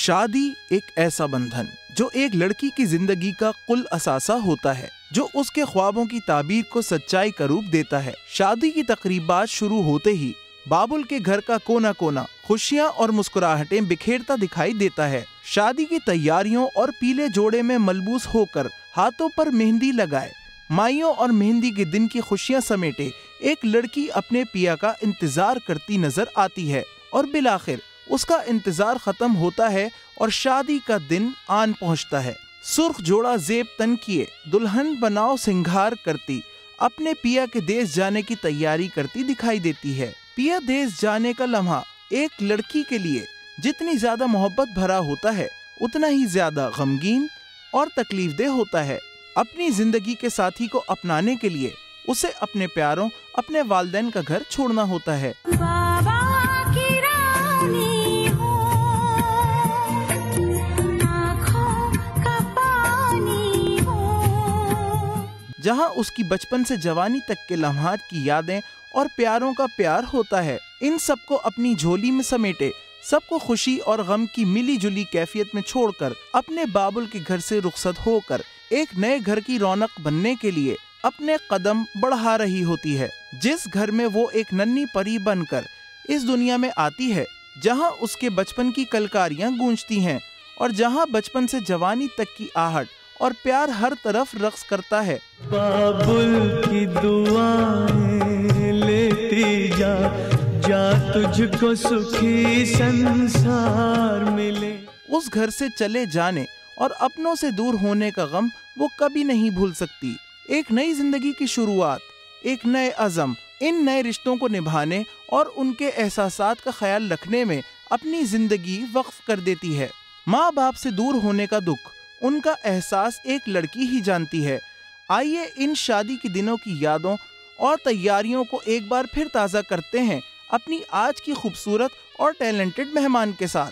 शादी एक ऐसा बंधन जो एक लड़की की जिंदगी का कुल असासा होता है, जो उसके ख्वाबों की ताबीर को सच्चाई का रूप देता है। शादी की तकरीबात शुरू होते ही बाबुल के घर का कोना कोना खुशियां और मुस्कुराहटें बिखेरता दिखाई देता है। शादी की तैयारियों और पीले जोड़े में मलबूस होकर हाथों पर मेहंदी लगाए माइयों और मेहंदी के दिन की खुशियां समेटे एक लड़की अपने पिया का इंतजार करती नजर आती है और बिलाखिर उसका इंतजार खत्म होता है और शादी का दिन आन पहुंचता है। सुर्ख जोड़ा जेब तन किए दुल्हन बनाओ सिंगार करती अपने पिया के देश जाने की तैयारी करती दिखाई देती है। पिया देश जाने का लम्हा एक लड़की के लिए जितनी ज्यादा मोहब्बत भरा होता है उतना ही ज्यादा गमगीन और तकलीफदेह होता है। अपनी जिंदगी के साथी को अपनाने के लिए उसे अपने प्यारों अपने वालिदैन का घर छोड़ना होता है। बाबा की रानी हो, आँखों का पानी हो। जहाँ उसकी बचपन से जवानी तक के लम्हात की यादें और प्यारों का प्यार होता है। इन सबको अपनी झोली में समेटे सबको खुशी और गम की मिली जुली कैफियत में छोड़कर अपने बाबुल के घर से रुखसत होकर एक नए घर की रौनक बनने के लिए अपने कदम बढ़ा रही होती है। जिस घर में वो एक नन्ही परी बनकर इस दुनिया में आती है, जहां उसके बचपन की कलकारियां गूंजती हैं और जहां बचपन से जवानी तक की आहट और प्यार हर तरफ रक्स करता है। बाबुल की दुआएं लेती जा, जा तुझको सुखी संसार मिले। उस घर से चले जाने और अपनों से दूर होने का गम वो कभी नहीं भूल सकती। एक नई जिंदगी की शुरुआत, एक नए अज़म इन नए रिश्तों को निभाने और उनके एहसासात का ख्याल रखने में अपनी जिंदगी वक्फ कर देती है। माँ बाप से दूर होने का दुख उनका एहसास एक लड़की ही जानती है। आइए इन शादी के दिनों की यादों और तैयारियों को एक बार फिर ताज़ा करते हैं अपनी आज की खूबसूरत और टैलेंटेड मेहमान के साथ।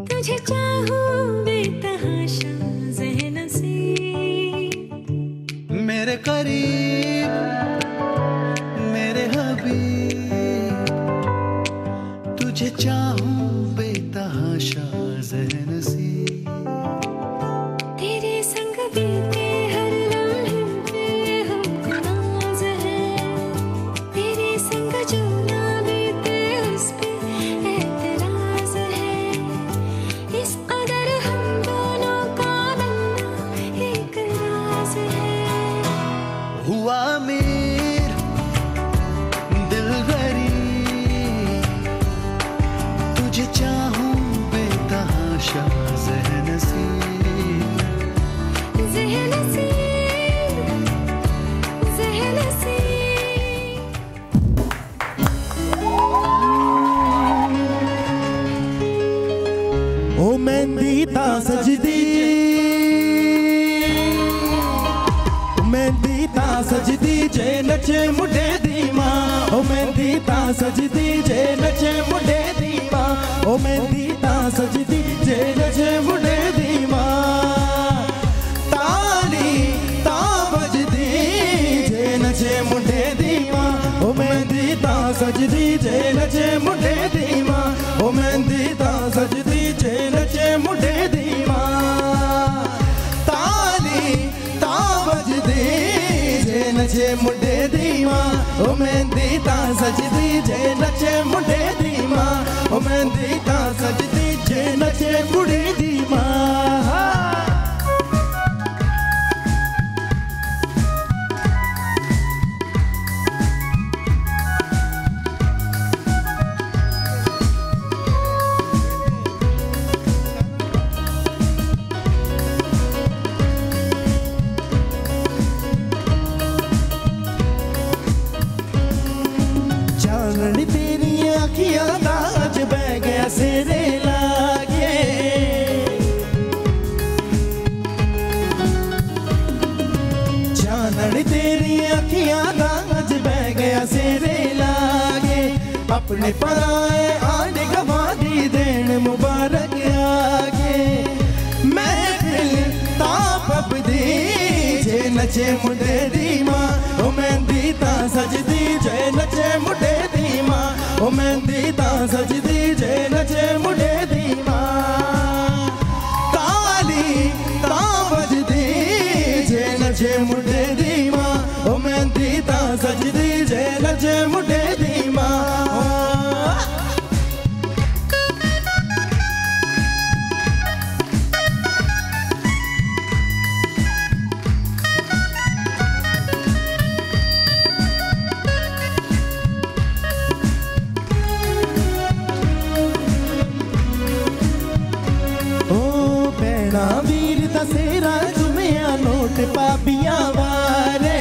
तुझे चाहूं बेतहाशा मेरे करीब मेरे हबीब, तुझे चाहूं बेतहाशा ज़हनसी। तेरे संग बीते हर लम्हे पे हमको नाज है, तेरे संग जो ना बीते उस पे एतराज है। इस कदर हम दोनों का मिलना एक राज है। हुआ अमीर दिल गरीब, तुझे चाहूं बेतहाशा ज़हनसी। ओ मेहंदी ता सजदी, मेहंदी ता सजदी जे नचे मुंडे दी मां। ओ मेहंदी ता सजदी जे नचे मुंडे दी मां। ओ मेहंदी ता सजदी जे नचे मुंडे दी मां। ताली ता बजदी जे नचे मुंडे दी मां। ओ मेहंदी ता सजदी जे नचे मुंडे दी मां। ओ मेहंदी ता सजदी जे नचे मुंडे दी मां। ताली ता बजदी जे नचे मुंडे दी मां। ओ मेहंदी ता सजदी जे नचे मुंडे दी मां। ओ मेहंदी ता सजदी जे नचे मुंडे दी मां। चांदनी तेरी आँखियाँ आज बह गया सेरे लागे। चांदनी तेरी आँखियाँ आज बह गया सेरे लागे। अपने पराए आने गवादी देन मुबारक आगे। महफिल ताप दी जे नचे मुंडे दी मां ओ मेहंदी तां सजदी जे नचे मुंडे दी मां ओ मेहंदी तां सजदी जे नचे मुंडे दी मां ताली तां बजदी जे नचे मुंडे दी मां ओ मेहंदी तां सजदी जे नचे मुंडे दी मां वीर दसेरा जुमिया नोट पापिया वारे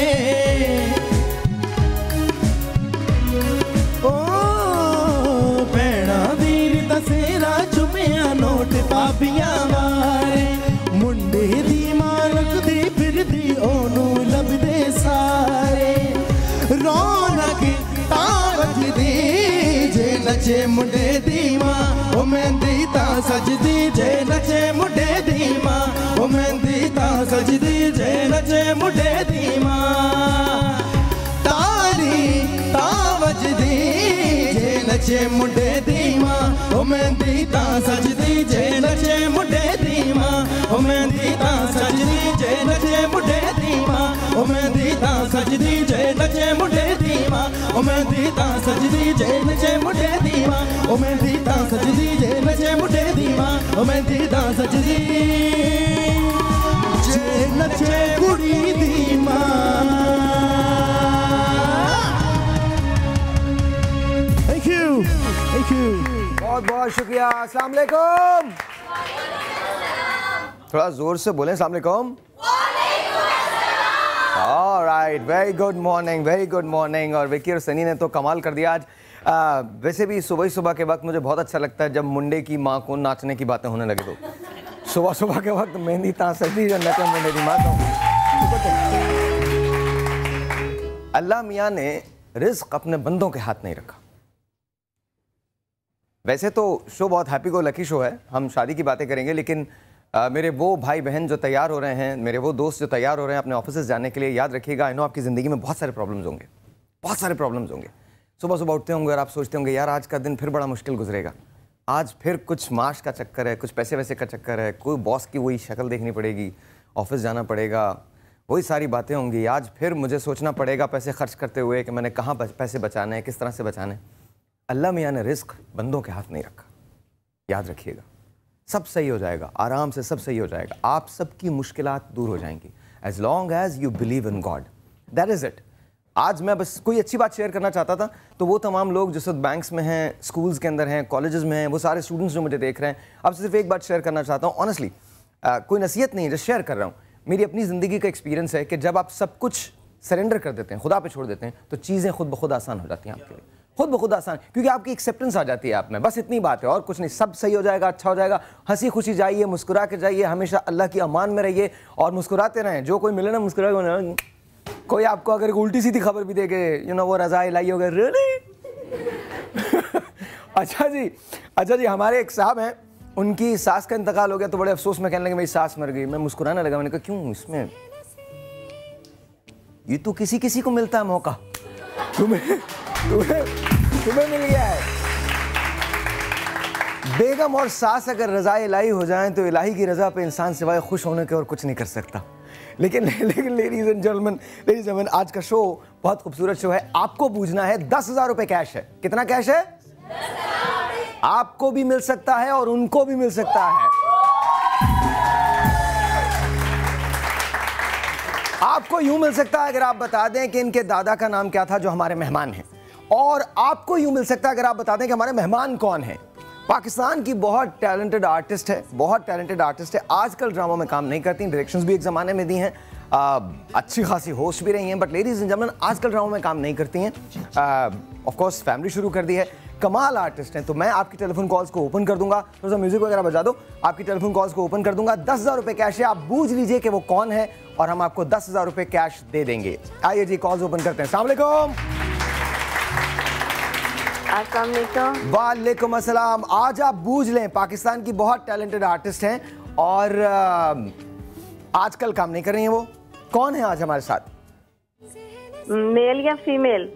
ओ भैणा वीर दसेरा जुमिया नोट पापिया वारे मुंडे दी मालक दी फिरदी ओनू लभदे सारे रौनक तावजदी जे नचे मुंडे दी मां ओ मेहंदी तां सजदी जे नचे मुंडे दी मां ओ मेहंदी तां सजदी जे नचे मुंडे दी मां ताली तां वजदी जे नचे मुंडे दी मां ओ मेहंदी तां सजदी जे नचे मुंडे दी मां ओ मेहंदी तां सजदी जे नचे मुंडे दी मां ओ मेहंदी तां सजदी जे नचे मुंडे दी मां ओ मेहंदी तां सजदी जे नचे मुंडे दी मां ओ मेहंदी तां सजदी जे नचे मुंडे दी मां ओ मेहंदी तां सजदी जे नचे कुड़ी दी मां थैंक यू बहुत बहुत शुक्रिया। अस्सलाम वालेकुम। थोड़ा जोर से बोलें अस्सलाम वालेकुम। Alright, very good morning, very good morning. और विकी और सनी ने तो कमाल कर दिया आज। वैसे भी सुबह सुबह के वक्त मुझे बहुत अच्छा लगता है जब मुंडे की माँ को नाचने की बातें होने लगे। तो सुबह सुबह के वक्त मेहंदी तां सजदी जो नचे मुंडे की माँ को। अल्लाह मियाँ ने रिज्क अपने बंदों के हाथ नहीं रखा। वैसे तो शो बहुत हैप्पी गो लकी शो है, हम शादी की बातें करेंगे, लेकिन मेरे वो भाई बहन जो तैयार हो रहे हैं, मेरे वो दोस्त जो तैयार हो रहे हैं अपने ऑफिस जाने के लिए, याद रखिएगा आई नो आपकी ज़िंदगी में बहुत सारे प्रॉब्लम्स होंगे, बहुत सारे प्रॉब्लम्स होंगे। सुबह सुबह उठते होंगे और आप सोचते होंगे यार आज का दिन फिर बड़ा मुश्किल गुजरेगा, आज फिर कुछ माश का चक्कर है, कुछ पैसे वैसे का चक्कर है, कोई बॉस की वही शक्ल देखनी पड़ेगी, ऑफिस जाना पड़ेगा, वही सारी बातें होंगी। आज फिर मुझे सोचना पड़ेगा पैसे खर्च करते हुए कि मैंने कहाँ पैसे बचाने हैं, किस तरह से बचाने। अल्लाह मियाँ ने रिस्क बंदों के हाथ नहीं रखा। याद रखिएगा सब सही हो जाएगा, आराम से सब सही हो जाएगा, आप सबकी मुश्किलात दूर हो जाएंगी as long as you believe in God, that is it. आज मैं बस कोई अच्छी बात शेयर करना चाहता था, तो वो तमाम लोग जिस वक्त बैंक्स में हैं, स्कूल्स के अंदर हैं, कॉलेजेस में हैं, वो सारे स्टूडेंट्स जो मुझे देख रहे हैं, अब सिर्फ एक बात शेयर करना चाहता हूँ ऑनेस्टली, कोई नसीहत नहीं है, जस्ट शेयर कर रहा हूँ। मेरी अपनी ज़िंदगी का एक्सपीरियंस है कि जब आप सब कुछ सरेंडर कर देते हैं, खुदा पे छोड़ देते हैं, तो चीज़ें खुद ब खुद आसान हो जाती हैं आपके लिए, खुद ब खुद आसान, क्योंकि आपकी एक्सेप्टेंस आ जाती है आप में। बस इतनी बात है और कुछ नहीं, सब सही हो जाएगा, अच्छा हो जाएगा। हंसी खुशी जाइए, मुस्कुरा के जाइए, हमेशा अल्लाह की अमान में रहिए और मुस्कुराते रहें। जो कोई मिले ना मुस्कुरा के, कोई आपको अगर उल्टी सीधी खबर भी देके यू नो वो रज़ा इलाही हो गए रियली। अच्छा जी हमारे एक साहब हैं, उनकी सास का इंतकाल हो गया, तो बड़े अफसोस में कहने लगे मेरी सास मर गई। मैं मुस्कुराने लगा, मैंने कहा क्यों, इसमें ये तो किसी किसी को मिलता है मौका, तुम्हें मिल गया है। बेगम और सास अगर रज़ा इलाही हो जाएं तो इलाही की रज़ा पे इंसान सिवाय खुश होने के और कुछ नहीं कर सकता। लेकिन लेडीज एंड जेंटलमैन, आज का शो बहुत खूबसूरत शो है। आपको पूछना है 10,000 रुपए कैश है। कितना कैश है? 10,000। आपको भी मिल सकता है और उनको भी मिल सकता है। आपको यूं मिल सकता है अगर आप बता दें कि इनके दादा का नाम क्या था जो हमारे मेहमान हैं, और आपको यूं मिल सकता है अगर आप बता दें कि हमारे मेहमान कौन हैं। पाकिस्तान की बहुत टैलेंटेड आर्टिस्ट है, बहुत टैलेंटेड आर्टिस्ट है। आजकल ड्रामा में काम नहीं करती, डायरेक्शंस भी एक ज़माने में दी हैं, अच्छी खासी होस्ट भी रही हैं, बट लेडीज़ एंड जेंटलमैन आजकल ड्रामा में काम नहीं करती हैं। ऑफ कोर्स फैमिली शुरू कर दी है, कमाल आर्टिस्ट हैं। तो मैं आपकी टेलीफोन कॉल्स को ओपन कर दूंगा, थोड़ा सा म्यूजिक वगैरह बजा दो, आपकी टेलीफोन कॉल्स को ओपन कर दूंगा। 10,000 रुपये कैश है, आप बूझ लीजिए कि वो कौन है और हम आपको 10,000 रुपये कैश दे देंगे। आइए जी कॉल्स ओपन करते हैं। अस्सलाम वालेकुम। वालेकुम अस्सलाम। आज आप बूझ लें, पाकिस्तान की बहुत टैलेंटेड आर्टिस्ट हैं और आजकल काम नहीं कर रही हैं वो, कौन है आज हमारे साथ? मेल या फीमेल?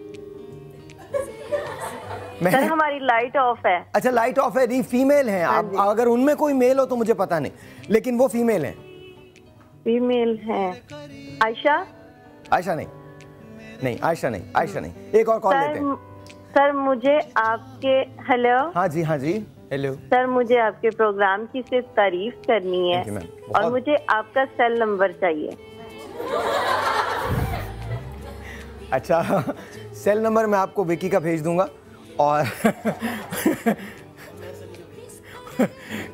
सर हमारी लाइट ऑफ है। अच्छा लाइट ऑफ है, नहीं फीमेल है। आप अगर उनमें कोई मेल हो तो मुझे पता नहीं, लेकिन वो फीमेल है। फीमेल है। आयशा? आयशा नहीं, नहीं आयशा नहीं, आयशा नहीं। एक और कॉल लेते हैं। सर मुझे आपके, हेलो। हाँ जी, हाँ जी, हेलो। सर मुझे आपके प्रोग्राम की सिर्फ तारीफ करनी है और मुझे आपका सेल नंबर चाहिए। अच्छा सेल नंबर मैं आपको विकी का भेज दूंगा। और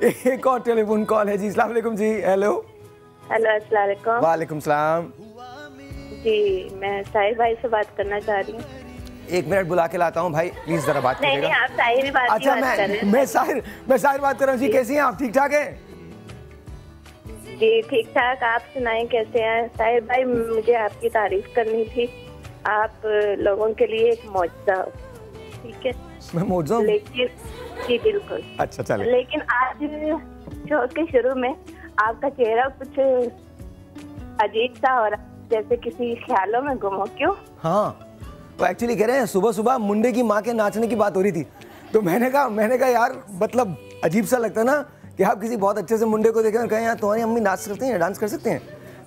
एक और टेलीफोन कॉल है जी। अस्सलाम वालेकुम जी। हेलो। हेलो अस्सलाम वालेकुम। वालेकुम सलाम जी, मैं साहिर भाई से बात करना चाह रही हूँ। एक मिनट बुला के लाता हूँ भाई, प्लीज जरा बात नहीं, कीजिएगा। आप साहिर बात अच्छा बात कर रहे हैं। मैं साहिर बात कर रहा हूँ जी। कैसी हैं आप? ठीक ठाक है जी, ठीक ठाक। आप सुनाएं कैसे हैं? साहिर भाई मुझे आपकी तारीफ करनी थी। आप लोगों के लिए एक मौजूदा हो, ठीक है? मैं मौजूद हूँ। लेकिन जी बिल्कुल। अच्छा चले। लेकिन आज शो के शुरू में आपका चेहरा कुछ अजीब सा हो रहा, जैसे किसी ख्यालों में गुम हो। क्यों? हाँ वो एक्चुअली कह रहे हैं सुबह सुबह मुंडे की माँ के नाचने की बात हो रही थी, तो मैंने कहा यार मतलब अजीब सा लगता है ना कि आप किसी बहुत अच्छे से मुंडे को देखें और कहें यार तुम्हारी अम्मी नाच सकते हैं, डांस कर सकते हैं,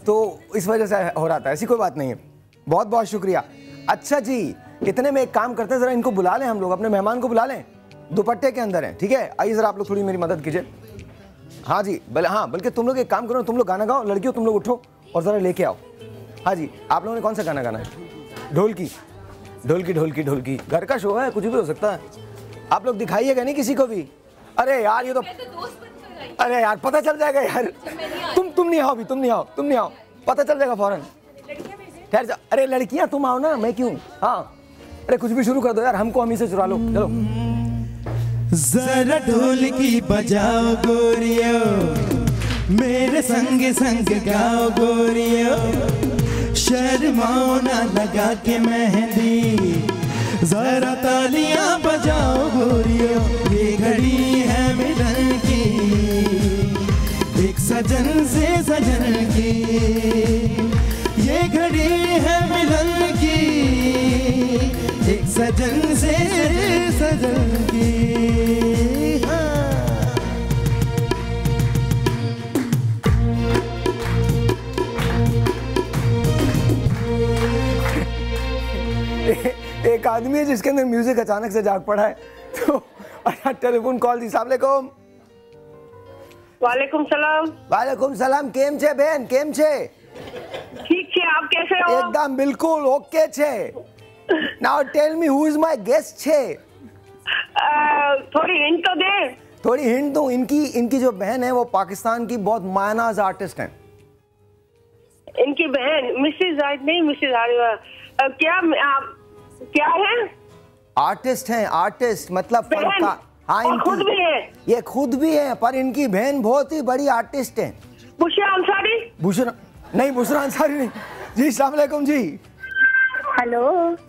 तो इस वजह से हो रहा था। ऐसी कोई बात नहीं है। बहुत बहुत शुक्रिया। अच्छा जी, इतने में एक काम करते हैं, जरा इनको बुला लें, हम लोग अपने मेहमान को बुला लें, दुपट्टे के अंदर हैं, ठीक है? आइए जरा आप लोग थोड़ी मेरी मदद कीजिए। हाँ जी, बल्कि तुम लोग एक काम करो, तुम लोग गाना गाओ, लड़कियों तुम लोग उठो और जरा लेके आओ। हाँ जी, आप लोगों ने कौन सा गाना गाना है? ढोलकी ढोलकी ढोलकी ढोलकी। घर का शो है, कुछ भी हो सकता है। आप लोग दिखाइएगा नहीं किसी को भी। अरे यार ये तो अरे यार पता चल जाएगा यार। तुम नहीं आओ अभी, तुम नहीं आओ, पता चल जाएगा फौरन। ठहर जा। अरे लड़कियां तुम आओ ना, मैं क्यों? हाँ अरे कुछ भी शुरू कर दो यार, हमको हम ही से चुरा लो। चलो जरा ढोलकी बजाओ गोरियो, मेरे संग संग गाओ गोरियो, शर्माओ ना लगा के मेहंदी, जरा तालियां बजाओ गोरियो। ये घड़ी है मिलन की, एक सजन से सजन की, ये घड़ी है मिलन की, एक सजन से सजन की। एक आदमी है जिसके अंदर म्यूजिक अचानक से जाग पड़ा है। तो अच्छा टेलीफोन कॉल दी। अस्सलाम वालेकुम। वालेकुम सलाम। वालेकुम सलाम। केम छे बहन, केम छे? ठीक है, आप कैसे हो? एकदम बिल्कुल ओके छे। Now tell me who is my guest छे? थोड़ी हिंट तो दे। थोड़ी हिंट दूं? इनकी जो बहन है वो पाकिस्तान की बहुत मायनाज आर्टिस्ट हैं। इनकी बहन मिसेज नहीं, मिसेज क्या है? आर्टिस्ट हैं, आर्टिस्ट मतलब फनकार। हाँ इनकी खुद भी है। ये खुद भी है, पर इनकी बहन बहुत ही बड़ी आर्टिस्ट है। बुशरा अंसारी? बुशरा अंसारी नहीं जी। अस्सलाम वालेकुम जी। Hello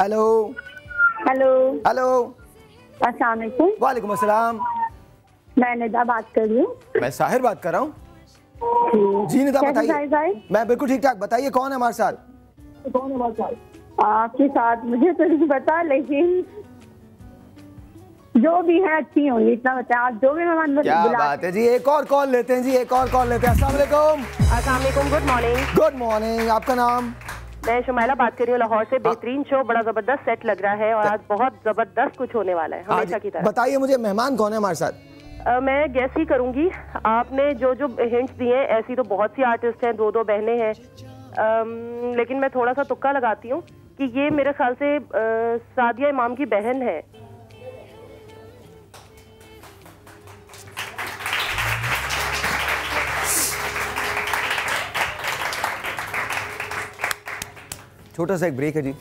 hello hello hello. अस्सलाम वालेकुम। वालेकुम अस्सलाम। मैं निदा बात कर रही हूँ। मैं साहिर बात कर रहा हूँ जी। निदा बताइए। मैं बिल्कुल ठीक ठाक। बताइए कौन है हमारे साथ? आपके साथ मुझे तो नहीं पता, लेकिन जो भी है अच्छी होंगी, इतना बताएं। आप जो भी मेहमान क्या बात है जी। एक और कॉल लेते हैं जी, एक और कॉल लेते हैं। अस्सलाम वालेकुम। अस्सलाम वालेकुम। Good morning. Good morning. आपका नाम? मैं शुमैला बात कर रही हूँ लाहौर से। बेहतरीन शो, बड़ा जबरदस्त सेट लग रहा है और आज बहुत जबरदस्त कुछ होने वाला है हमेशा की तरह। बताइए मुझे मेहमान कौन है हमारे साथ? मैं गैस ही करूंगी। आपने जो जो हिंट्स दिए हैं, ऐसी तो बहुत सी आर्टिस्ट हैं, दो बहनें हैं, लेकिन मैं थोड़ा सा तुक्का लगाती हूँ कि ये मेरे ख्याल से सादिया इमाम की बहन है। छोटा सा एक ब्रेक है जी।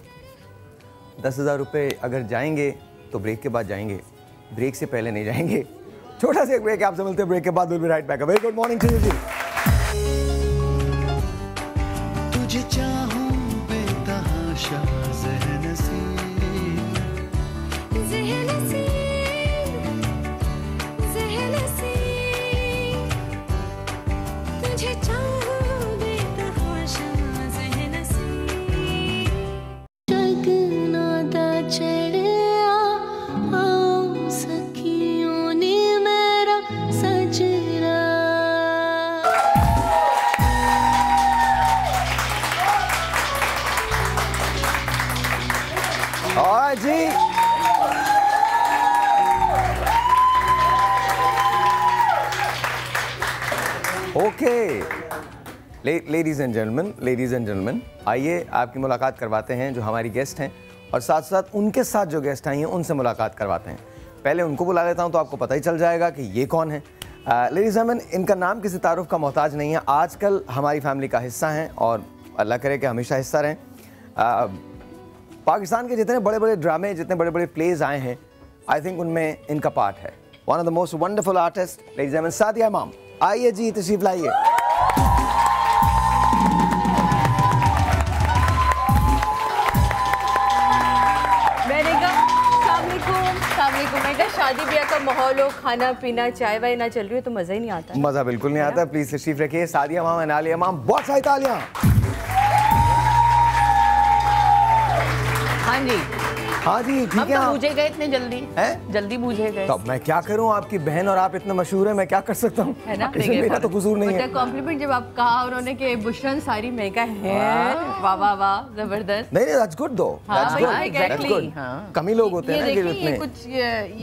10,000 रुपये अगर जाएंगे तो ब्रेक के बाद जाएंगे, ब्रेक से पहले नहीं जाएंगे। छोटा सा एक ब्रेक है, आपसे मिलते हैं ब्रेक के बाद। Will be right back. Very good morning to you जी। तुझे चाहूं बेतहाशा ज़हनसी, तुझे चाहूं बेतहाशा ज़हनसी। ओके लेडीज एंड जेंटलमैन, आइए आपकी मुलाकात करवाते हैं जो हमारी गेस्ट हैं, और साथ साथ उनके साथ जो गेस्ट आई हैं उनसे मुलाकात करवाते हैं। पहले उनको बुला लेता हूं तो आपको पता ही चल जाएगा कि ये कौन है। लेडीज एंड जेंटलमैन, इनका नाम किसी तारुफ का मोहताज नहीं है, आजकल हमारी फैमिली का हिस्सा हैं और अल्लाह करे कि हमेशा हिस्सा रहें। पाकिस्तान के जितने बड़े बड़े ड्रामे, जितने बड़े बड़े प्लेज आए हैं, आई थिंक उनमें इनका पार्ट है। One of the most wonderful artist, ladies and gentleman, Sadia इमाम। आइए जी, तशरीफ लाइए। मैं कहा शादी ब्याह का माहौल हो, खाना पीना चाय वाय ना चल रही हो तो मजा ही नहीं आता। मजा बिल्कुल नहीं आता। प्लीज तशरीफ रखिए सादिया इमाम एंड आलिया इमाम। बहुत सारी तालियां। हाँ जी, हाँ जी, ठीक है। हम तो बूझे गए इतने जल्दी हैं? जल्दी बूझे गए। तब मैं क्या करूं, आपकी बहन और आप इतने मशहूर हैं, मैं क्या कर सकता हूं? है ना? इसमें मेरा तो कसूर नहीं है। कॉम्प्लीमेंट जब आप कहा उन्होंने कि बुशरन सारी मैं का है, वाह वाह वाह, जबरदस्त। नहीं नहीं, दैट्स गुड दो, दैट्स गुड, दैट्स गुड। हाँ। कम ही लोग होते हैं ना कि इतने। कुछ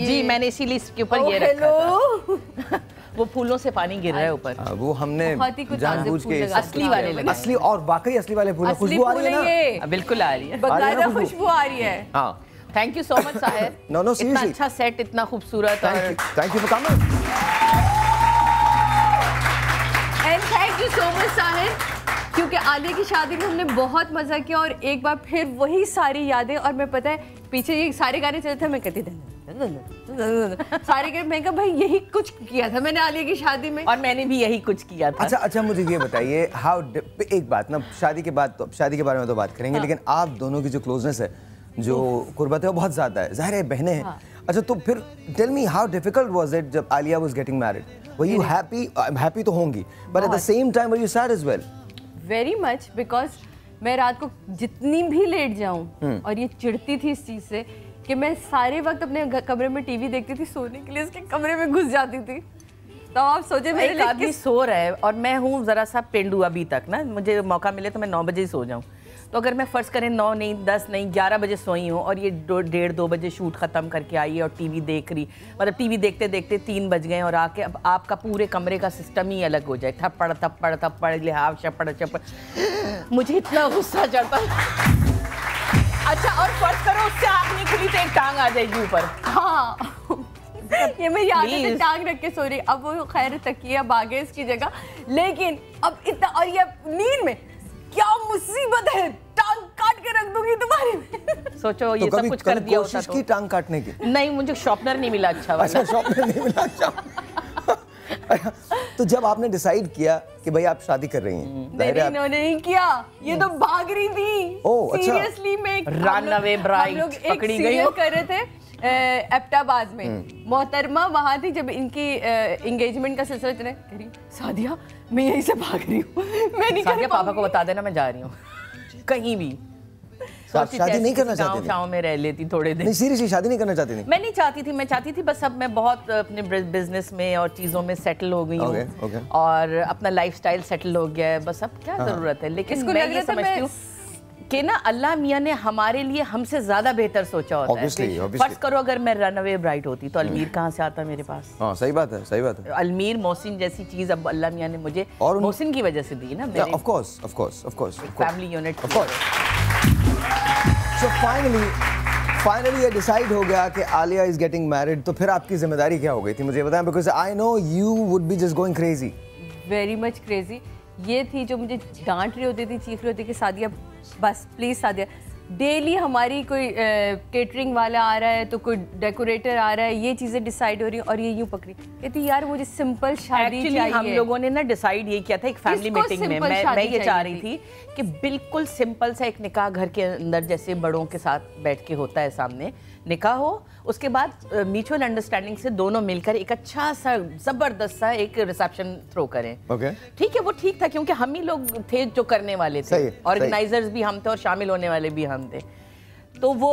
जी, मैंने इसीलिए इसके ऊपर ये रखा था। वो फूलों से पानी गिर रहा है ऊपर। वो हमने जानबूझ के असली वाले लगे। असली और वाकई असली वाले फूल। खुशबू आ रही है ना? बिल्कुल आ रही है, बकायदा खुशबू आ रही है। हाँ, thank you so much Sahir. No no, इतना अच्छा सेट, इतना खूबसूरत। Thank you for coming and thank you so much Sahir, क्योंकि आलिया की शादी में हमने बहुत मजा किया और एक बार फिर वही सारी यादें। और मैं पता है पीछे ये सारे गाने चलते थे, मैं कहती थी सारे गाने, मैं कहा भाई यही कुछ किया था मैंने आलिया की शादी में, और मैंने भी यही कुछ किया था। अच्छा, मुझे ये बताइए, एक बात ना, शादी के बाद तो शादी के बारे में तो बात करेंगे, लेकिन आप दोनों की जो क्लोजनेस है, जो कुर्बत है, वो बहुत ज्यादा है, जाहिर है बहनें हैं। अच्छा, तो फिर tell me, how difficult was it जब Alia was getting married? Were you happy? Happy तो होंगी, but at the same time were you sad as well? Very much, because मैं रात को जितनी भी लेट जाऊं और ये चिढ़ती थी इस चीज से कि मैं सारे वक्त अपने कमरे में टीवी देखती थी, सोने के लिए उसके कमरे में घुस जाती थी। तो आप सोचे मेरे लिए आदमी सो रहा है और मैं हूँ जरा सा पेंडू अभी तक ना, मुझे मौका मिले तो मैं 9 बजे ही सो जाऊँ। तो अगर मैं फ़र्ज़ करें 9 नहीं, 10 नहीं, 11 बजे सोई हूँ और ये 1:30-2 बजे शूट ख़त्म करके आई है और टीवी देख रही, मतलब टीवी देखते देखते 3 बज गए और आके अब आपका पूरे कमरे का सिस्टम ही अलग हो जाए, थप्पड़ थप्पड़ थप्पड़, लिहाफ शप्पड़ शप्पड़, मुझे इतना गुस्सा चढ़ता। अच्छा, और फ़र्ज़ करो उससे आँख नहीं खुली तो एक टांग आ जाएगी ऊपर। हाँ ये मेरी आदत है, टांग रख के सो रही। अब वो खैर तकिया बागे इसकी जगह, लेकिन अब इतना, और ये नींद में क्या मुसीबत है, टांग काट के रख दूंगी तुम्हारी में। सोचो ये सब कुछ कर दिया होता कोशिश की टांग काटने की? नहीं, मुझे शॉर्पनर नहीं मिला अच्छा वाला। अच्छा, शॉर्पनर नहीं मिला, अच्छा। तो जब आपने डिसाइड किया कि भाई आप शादी कर रही हैं, इन्होंने नहीं किया, ये तो भाग रही थी। ओह, अच्छा। सीरियसली में रन अवे ब्राइड पकड़ी गई हो। कर रहे थे एबटाबाद में, मोहतरमा वहां थी जब इनकी एंगेजमेंट का सिलसिला चला। कह रही सादिया मैं यहीं से भाग रही हूँ, मैं नहीं सादिया पापा को बता देना मैं जा रही हूँ कहीं भी। शादी नहीं करना चाहती थी? गाँव में रह लेती थोड़े दिन। नहीं, सीरियसली शादी नहीं करना चाहती थी? मैं नहीं चाहती थी, मैं चाहती थी बस अब मैं बहुत अपने बिजनेस में और चीज़ों में सेटल हो गई हूँ और अपना लाइफस्टाइल सेटल हो गया है, बस अब क्या ज़रूरत है। लेकिन मैं ये समझती हूँ कि ना अल्लाह मियाँ ने हमारे लिए हमसे ज़्यादा बेहतर सोचा होता है। फर्ज करो अगर मैं रनअवे ब्राइड होती तो अलमीर कहाँ से आता मेरे पास? हाँ, सही बात है, सही बात है। अलमीर, मोहसिन जैसी चीज़ अब अल्लाह मियाँ ने मुझे मोहसिन की वजह से दी ना, मेरे of course family unit. So finally ये डिसाइड हो गया कि आलिया इज गेटिंग मैरिड, तो फिर आपकी जिम्मेदारी क्या हो गई थी मुझे बताएं, because I know you would be just going crazy. Very much crazy. ये थी जो मुझे डांट रही होती थी, चीख रही होती कि सादिया बस प्लीज सादिया, डेली हमारी कोई केटरिंग वाला आ रहा है तो कोई डेकोरेटर आ रहा है, ये चीजें डिसाइड हो रही हैं और ये यूं पकड़ी कहती यार मुझे सिंपल शादी चाहिए। हम लोगों ने ना डिसाइड ये किया था एक फैमिली मीटिंग में, मैं ये चाह रही थी कि बिल्कुल सिंपल सा एक निकाह घर के अंदर जैसे बड़ों के साथ बैठ के होता है सामने निकाह हो, उसके बाद म्यूचुअल अंडरस्टैंडिंग से दोनों मिलकर एक अच्छा सा जबरदस्त सा एक रिसेप्शन थ्रो करें। ठीक है, वो ठीक था क्योंकि हम ही लोग थे जो करने वाले थे, ऑर्गेनाइजर्स भी हम थे और शामिल होने वाले भी हम थे। तो वो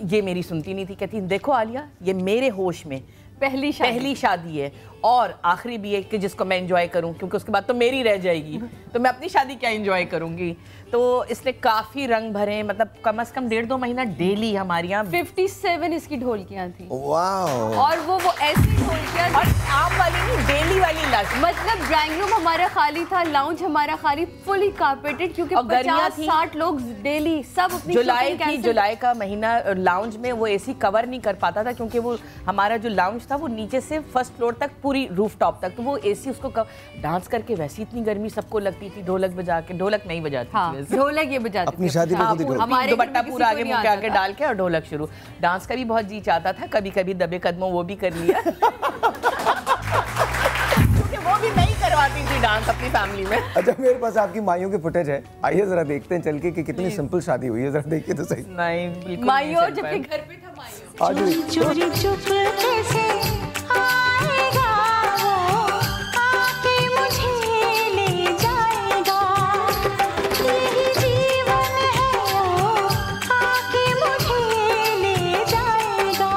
ये मेरी सुनती नहीं थी, कहती देखो आलिया ये मेरे होश में पहली शादी है और आखिरी भी है कि जिसको मैं एंजॉय करूं, क्योंकि उसके बाद तो मेरी रह जाएगी, तो मैं अपनी शादी क्या एंजॉय करूंगी। तो इसलिए काफी रंग भरे, मतलब कम से कम 1.5-2 महीना डेली हमारे यहाँ 57 इसकी ढोलकियाँ थी। वाओ। और वो ऐसी ढोलकियाँ, और आम वाली नहीं, डेली वाली लश। मतलब ड्राइंग रूम हमारा खाली था, लाउंज हमारा खाली, फुली कारपेटेड, क्योंकि 50-60 लोग डेली सब अपनी जुलाई का महीना लाउंज में वो एसी कवर नहीं कर पाता था, क्योंकि वो हमारा जो लाउंज था वो नीचे से फर्स्ट फ्लोर तक पूरी रूफ टॉप तक, तो वो एसी उसको डांस करके वैसी इतनी गर्मी सबको लगती थी, ढोलक बजा के, ढोलक नहीं बजाती हाँ, ढोलक ये बजाते अपनी शादी में खुद ही ढोलक, हमारे दुपट्टा पूरा आगे मुंह के आगे डाल के और ढोलक शुरू। डांस का भी बहुत जी चाहता था, कभी कभी दबे कदमों वो भी कर लिया क्योंकि वो भी नहीं करवाती थी डांस अपनी फैमिली में। अच्छा, मेरे पास आपकी माइयों की फुटेज है, आइए जरा देखते हैं चल के कि कितनी सिंपल शादी हुई है, जरा देखिए तो सही। नहीं बिल्कुल माइयों जबकि घर पे था माइयों। चोरी चुपके से आएगा वो, आके मुझे ले जाएगा, यही जीवन है वो, आके मुझे ले जाएगा।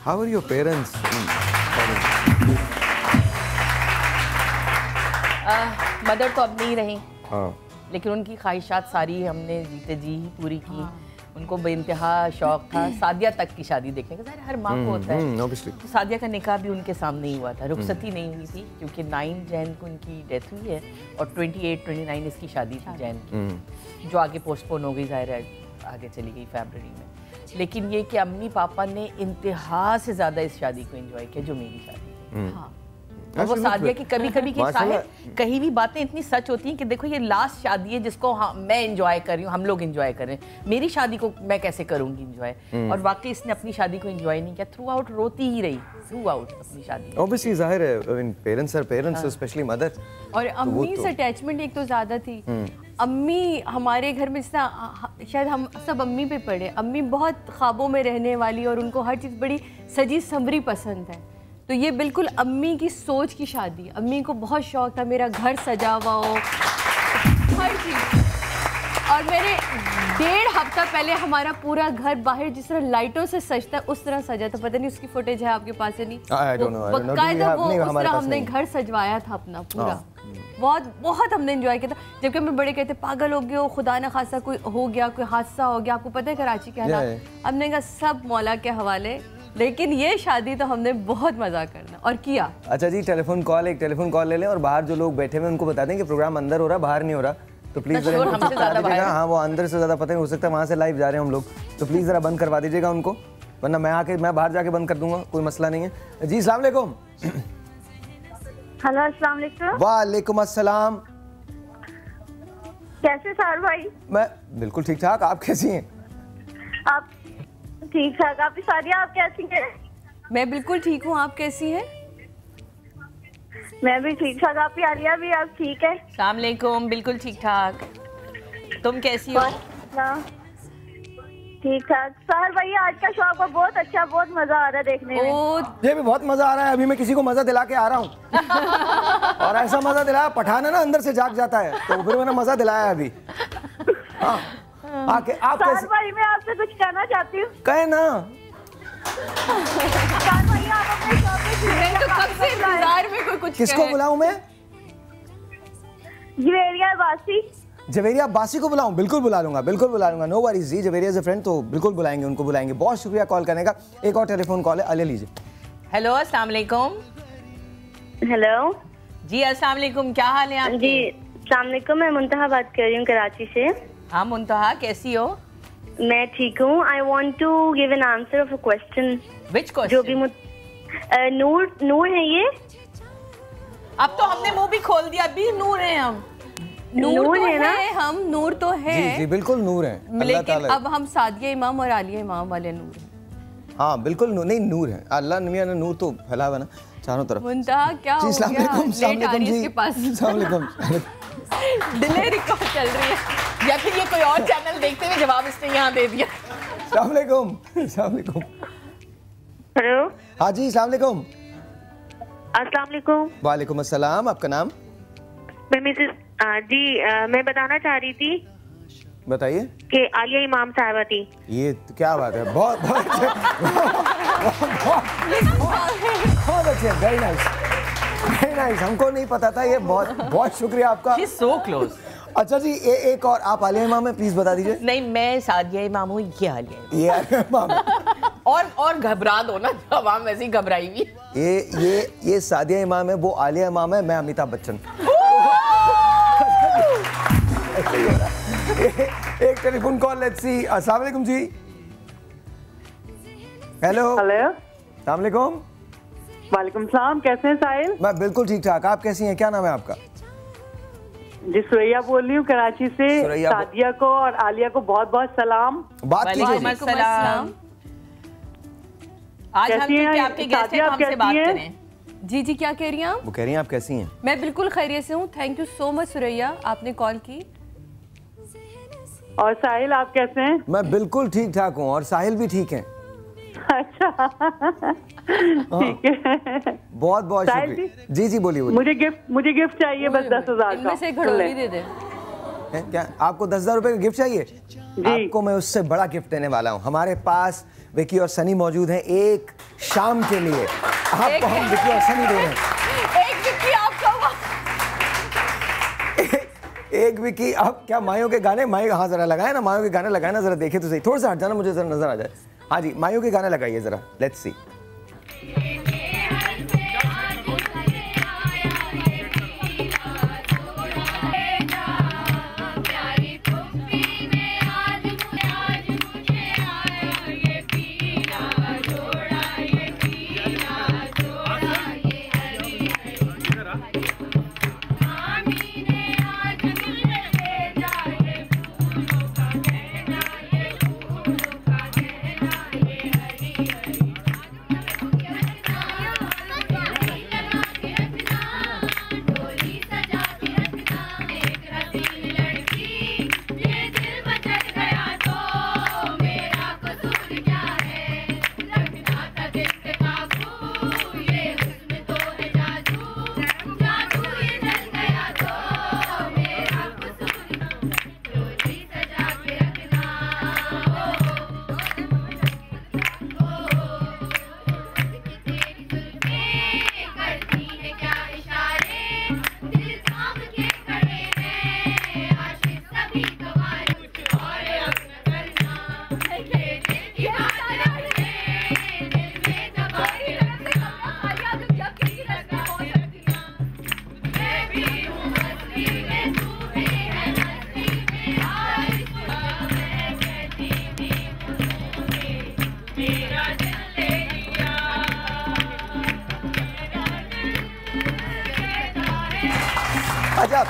How are your parents? Mother तो अब नहीं रही, हाँ। लेकिन उनकी ख्वाहिशात सारी हमने जीते जी ही पूरी की। उनको बेइंतहा शौक था सादिया तक की शादी देखने का, हर माँ को होता है। तो सादिया का निकाह भी उनके सामने ही हुआ था, रुखसती नहीं हुई थी, क्योंकि 9 जैन को उनकी डेथ हुई है और 28-29 इसकी शादी थी जैन की, जो आगे पोस्टपोन हो गई, ज़ाहिर है आगे चली गई फरवरी में। लेकिन ये कि अम्मी पापा ने इंतहा से ज़्यादा इस शादी को एंजॉय किया जो मेरी शादी थी। हाँ, और वो सादिया की कभी कभी की कहीं भी बातें इतनी सच होती हैं कि देखो ये लास्ट शादी है जिसको मैं एंजॉय कर रही हूँ, हम लोग एंजॉय कर रहे हैं, मेरी शादी को मैं कैसे करूँगी एंजॉय। और वाकई इसने अपनी शादी को एंजॉय नहीं किया, थ्रू आउट रोती ही रही, थ्रू आउट अपनी शादी। ऑब्वियसली जाहिर है, I mean parents are parents, specially mother. और अम्मी से अटैचमेंट एक तो ज़्यादा थी। अम्मी हमारे घर में शायद हम सब अम्मी पे पड़े, अम्मी बहुत ख्वाबों में रहने वाली और उनको हर चीज़ बड़ी सजी संवरी पसंद है। तो ये बिल्कुल अम्मी की सोच की शादी। अम्मी को बहुत शौक था मेरा घर सजा हुआ हो, हर चीज़। और मेरे 1.5 हफ्ता पहले हमारा पूरा घर बाहर जिस तरह लाइटों से सजता है उस तरह सजा था। पता नहीं उसकी फुटेज है आपके पास है नहीं? बाकायदा वो उस तरह हमने घर सजवाया था अपना पूरा। बहुत हमने एंजॉय किया था। जबकि हमें बड़े कहते पागल हो गए हो, खुदा न खासा कोई हो गया, कोई हादसा हो गया, आपको पता है कराची के हालात। हमने कहा सब मौला के हवाले, लेकिन ये शादी तो हमने बहुत मजा करना और किया। अच्छा जी, एक टेलीफोन कॉल ले लें और बाहर जो लोग बैठे हुए उनको बता दें कि प्रोग्राम अंदर हो रहा, बाहर नहीं हो रहा, तो प्लीज जरा हाँ, वो अंदर से ज्यादा पता नहीं हो सकता, वहाँ से लाइव जा रहे हैं हम लोग, तो प्लीज जरा बंद करवा दीजिएगा उनको, वरना मैं बाहर जाके बंद कर दूंगा, कोई मसला नहीं है। जी अस्सलाम वालेकुम। हेलो अस्सलाम वालेकुम। वालेकुम अस्सलाम। कैसे सार भाई? मैं बिल्कुल ठीक ठाक, आप कैसी हैं? आप ठीक ठाक। आप सादिया, आप कैसी हैं? मैं बिल्कुल ठीक हूँ, आप कैसी हैं? मैं भी ठीक ठाक। आप आलिया भी, आप ठीक है? अस्सलाम वालेकुम, बिल्कुल ठीक ठाक। तुम कैसी हो? ठीक ठाक। सर भैया आज का शो आपका बहुत अच्छा, बहुत मजा आ रहा है देखने में। ये भी बहुत मजा आ रहा है। अभी मैं किसी को मजा दिला के आ रहा हूँ और ऐसा मजा दिलाया, पठान है ना अंदर से जाग जाता है, तो फिर मैंने मजा दिलाया अभी। हाँ, आके आप सर भाई मैं आपसे कुछ कहना चाहती हूँ। कहे ना। सर भैया आप अपने शो पे तो कब से इंतजार में कोई कुछ किसको बुलाऊं मैं? जवेरिया बासी। जवेरिया बासी को बुलाऊं? बिल्कुल बुला लूंगा, बिल्कुल बुला लूंगा, no worries ji. Javeria is a friend, तो बिल्कुल बुलाएंगे, उनको बुलाएंगे। बहुत शुक्रिया कॉल करने का। एक और टेलीफोन कॉल है, अले लीजिए। हेलो, अस्सलाम वालेकुम। हेलो जी, अस्सलाम वालेकुम, क्या हाल है आपके? जी अस्सलाम वालेकुम, मैं मुंतहा बात कर रही हूँ कराची से। हाँ मुंतहा, कैसी हो? मैं ठीक हूँ। I want to give an answer of a question. Which question? जो भी नूर है ये। अब तो हमने मुंह भी खोल दिया, अभी नूर है हम। नूर तो है ना? हम नूर तो है। जी जी बिल्कुल नूर है, अल्लाह लेकिन ताला। अब हम सादिया इमाम और आलिया इमाम वाले नूर हैं। हाँ बिल्कुल नूर, नहीं नूर है। अल्लाह मियां ने नूर तो फैला हुआ ना चारों तरफ। मुंतहा क्या जी हो अस्सलाम गया? वालेकुम, अस्सलाम लेट आ वालेकुम रही है जी। इसके पास। अस्सलाम वालेकुम। डिले रिकॉर्ड चल रही है। या फिर ये कोई और चैनल देखते हुए जवाब इसने यहाँ दे दिया। अस्सलाम वालेकुम, अस्सलाम वालेकुम। हेलो हाँ जी अस्सलाम वालेकुम। अस्सलाम वालेकुम। वालेकुम अस्सलाम, आपका नाम? मैं मिसेस जी मैं बताना चाह रही थी बताइए। कि आलिया इमाम साहिबा थी। ये तो क्या बात है, बहुत बहुत बहुत अच्छे, वेरी नाइस, वेरी नाइस। हमको नहीं पता था ये, बहुत बहुत शुक्रिया आपका। She's so close. अच्छा जी, एक और, आप आलिया इमाम है, प्लीज बता दीजिए। नहीं, मैं सादिया इमाम हूँ, ये आलिया। ये आलिया इमाम है। और घबरा दो ना, आवाम वैसे ही घबराई हुई। ये सादिया इमाम है, वो आलिया इमाम है, मैं अमिताभ बच्चन। एक टेलीफोन कॉल, लेट्स सी। अस्सलाम वालेकुम जी। हेलो अस्सलाम वालेकुम। वालेकुम सलाम, कैसे हैं साहिल? मैं बिल्कुल ठीक ठाक, आप कैसी हैं? क्या नाम है आपका? जी सुरैया बोल रही हूँ कराची से। सुरैया सादिया को और आलिया को बहुत बहुत सलाम। बात कीजिए। वालेकुम अस्सलाम। आज हम कैसी हैं? क्योंकि आपके गेस्ट हैं, सादिया, तो आप हमसे बात कैसी हैं? करें। जी जी, क्या कह रही हैं आप? वो कह रही हैं आप कैसी हैं? मैं बिल्कुल खैरियत से हूँ, thank you so much Suraiya, आपने कॉल की। और साहिल आप कैसे हैं? मैं बिल्कुल ठीक ठाक हूँ, और साहिल भी ठीक हैं। अच्छा ठीक है। बहुत बहुत साहिल शुक्रिया। जी जी बोलिए बोलिए। मुझे गिफ्ट चाहिए बस 10,000 का। इनमें से घड़ोली दे दे। हैं? क्या आपको 10,000 रुपए का गिफ्ट चाहिए? आपको मैं उससे बड़ा गिफ्ट देने वाला हूँ। हमारे पास विकी और सनी मौजूद हैं एक शाम के लिए। आपको हम विकी और सनी दे रहे हैं। एक विकी आपका। एक विकी। अब क्या मायों के गाने, मायो हाँ जरा लगाए ना, मायों के गाने लगाए ना, जरा देखे तो सही, थोड़ा सा हट जाना, मुझे जरा नजर आ जाए। हाँ जी, मायों के गाने लगाइए जरा, लेट्स सी। अच्छा,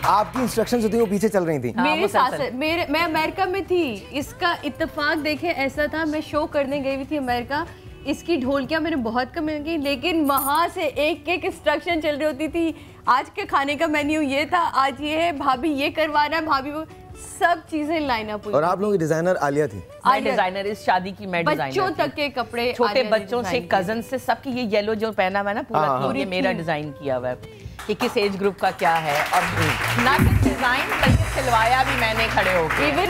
आपकी इंस्ट्रक्शंस होती वो पीछे चल रही थी। मेरे साथ मैं अमेरिका में थी, इसका इत्तेफाक देखे ऐसा था, मैं शो करने गई हुई थी अमेरिका, इसकी ढोलकियां मैंने बहुत कम की, लेकिन वहाँ से एक एक इंस्ट्रक्शन चल रही होती थी। आज के खाने का मेन्यू ये था, आज ये है, भाभी ये करवाना है, भाभी वो। सब चीजें लाइन अप हुई। और आप लोगों की डिजाइनर आलिया थी। मैं डिजाइनर, इस शादी की मैं डिजाइनर, बच्चों तक के कपड़े, छोटे बच्चों से कजन से सबकी, ये येलो जो पहना हुआ है ना पूरा थीम, ये मेरा डिजाइन किया हुआ है कि किस एज ग्रुप का क्या है। और ना सिर्फ डिजाइन बल्कि सिलवाया भी मैंने खड़े होकर। इवन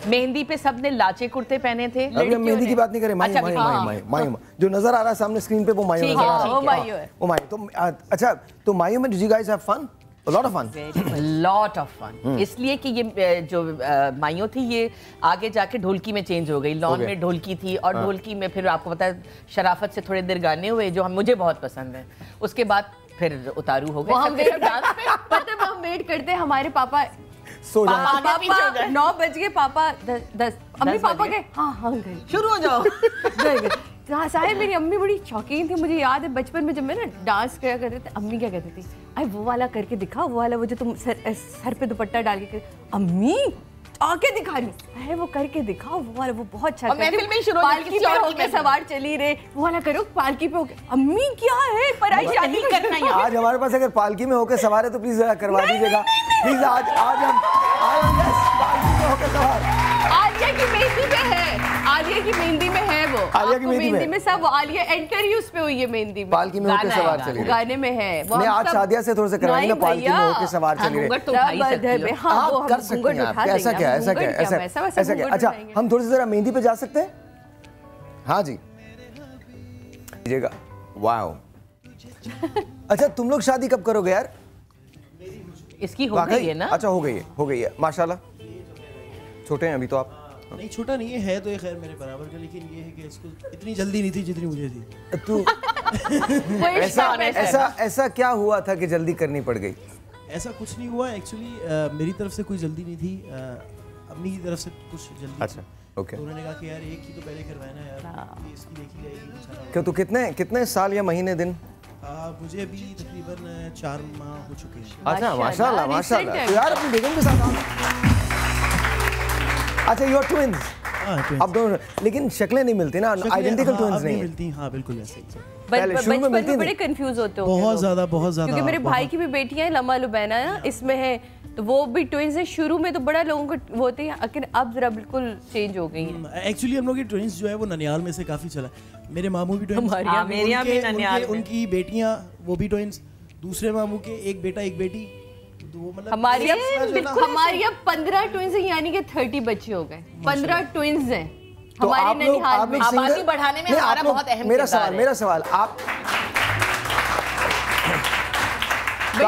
मेहंदी पे सबने लाचे कुर्ते पहने थे। अभी हम मेहंदी की बात नहीं करें, माई जो नजर आ रहा है सामने स्क्रीन पे वो माई नजर आ रहा है, वो माई। तो अच्छा, तो माई में did you guys have fun? A lot of fun. Lot of fun. इसलिए कि ये जो माइयों थी ये आगे जाके ढोलकी में चेंज हो गई। लॉन में ढोलकी थी और ढोलकी में फिर आपको पता है शराफत से थोड़े देर गाने हुए जो मुझे बहुत पसंद है। उसके बाद फिर उतारू हो गए। पता है हम वेट करते हैं, हमारे पापा सो पापा 9 बज गए, पापा 10 अम्मी पापा गए, हाँ गए, शुरू हो जाओ। गए हाँ साहिब, मेरी अम्मी बड़ी शौकीन थी। मुझे याद है बचपन में जब मैं ना डांस किया करते थे, अम्मी क्या कहती थी, अरे वो वाला करके दिखा, वो वाला वो जो तुम सर पे दुपट्टा डाल के, अम्मी आके दिखा रही, अरे वो करके दिखाओ वो वाला, वो बहुत अच्छा। पालकी पे होके सवार चली रे, वो वाला करो, पालकी पे होके, अम्मी क्या है पराई शादी करना है। आज हमारे पास अगर पालकी में होके सवार है तो प्लीज जरा करवा दीजिएगा प्लीज। आज हम पालकी में होके सवार। आलिया की मेहंदी में है, आलिया की मेहंदी में है वो, आलिया की मेहंदी में सब आलिया एंटर ही उस पे हुई है मेहंदी में, पालकी में होके सवार चली रही, गाने में है वो। मैं आज शादिया से थोड़ा सा करवाएंगे ना, पालकी में होके सवार चली रही। हाँ वो कर सकते हैं आप, ऐसा क्या ऐसा क्या ऐसा क्या। अच्छा हम थोड़ी सी जरा मेहंदी पे जा सकते हैं? हाँ जी दीजिएगा। वाओ अच्छा तुम लोग शादी कब करोगे यार? इसकी हो गई है ना? अच्छा हो गई है माशाल्लाह। छोटे हैं अभी तो आप? नहीं छोटा नहीं है तो ये खैर मेरे बराबर का, लेकिन ये है कि इसको इतनी जल्दी नहीं थी जितनी मुझे थी। तो ऐसा क्या हुआ था कि जल्दी करनी पड़ गई? ऐसा कुछ नहीं हुआ एक्चुअली, मेरी तरफ से कोई जल्दी नहीं थी, अम्मी की तरफ से कुछ जल्दी। अच्छा ओके। तो उन्होंने कहा कि यार एक ही तो पहले करवाना यार, इसकी देखी जाएगी। क्यों तो कितने साल या महीने दिन? मुझे अभी तकरीबन 4 माह हो चुके हैं। अच्छा माशाल्लाह। तो यार अपनी बेगम के साथ अच्छा यू आर ट्विंस? अब दोनों, लेकिन शक्लें नहीं मिलती ना, आइडेंटिकल ट्विंस नहीं मिलती। हाँ बिल्कुल ऐसे ही। बचपन में बड़े कंफ्यूज होते हो बहुत ज्यादा क्योंकि मेरे भाई की भी बेटियां हैं, लम्मा लुबैना है ना इसमें है, तो वो भी ट्विंस है। शुरू में तो बड़ा लोगों को वो होती है, लेकिन अब जरा बिल्कुल चेंज हो गई है। एक्चुअली हम लोग की ट्विंस जो है वो ननियाल में से काफी चला। मेरे मामू भी ट्विंस, उनकी बेटियां वो भी ट्विंस, दूसरे मामू के एक बेटा एक बेटी। हमारी अब 15 ट्विंस हैं, यानी कि 30 बच्चे हो गए। 15 ट्विंस हैं हमारे ननिहाल में। आबादी बढ़ाने में हमारा बहुत अहम मेरा सवाल आप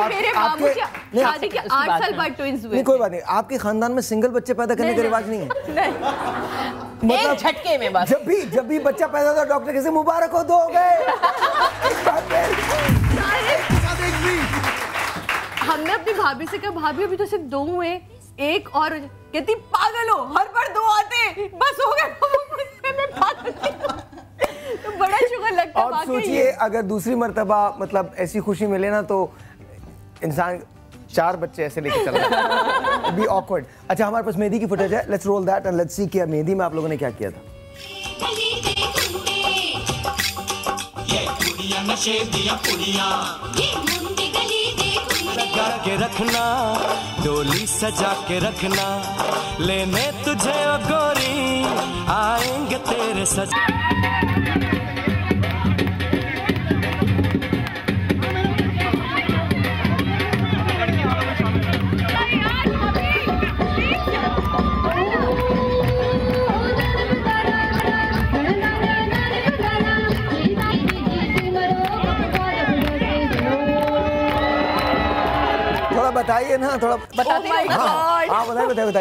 मेरे मामू की शादी के 8 साल बाद ट्विंस हुए। नहीं कोई बात नहीं, आपके खानदान में सिंगल बच्चे पैदा करने का रिवाज नहीं है? मतलब झटके में बस जब भी बच्चा पैदा होता डॉक्टर कैसे मुबारक हो, 2 हो गए। हमने अपनी भाभी से कहा भाभी अभी तो सिर्फ 2 हुए, एक और। कहती पागल हो, हर बार 2 आते बस हो गए। तो बड़ा शुगर लगता है। और सोचिए अगर दूसरी मर्तबा मतलब ऐसी खुशी मिले ना तो इंसान 4 बच्चे ऐसे लेके चल रहा है, बी ऑकवर्ड। अच्छा हमारे पास मेहंदी की फुटेज है, let's roll that and let's see कि मेहंदी में आप लोगों ने क्या किया था। लगा के रखना, डोली सजा के रखना, लेने तुझे ओ गोरी आएंगे तेरे सज। बताइए ना थोड़ा बताइए।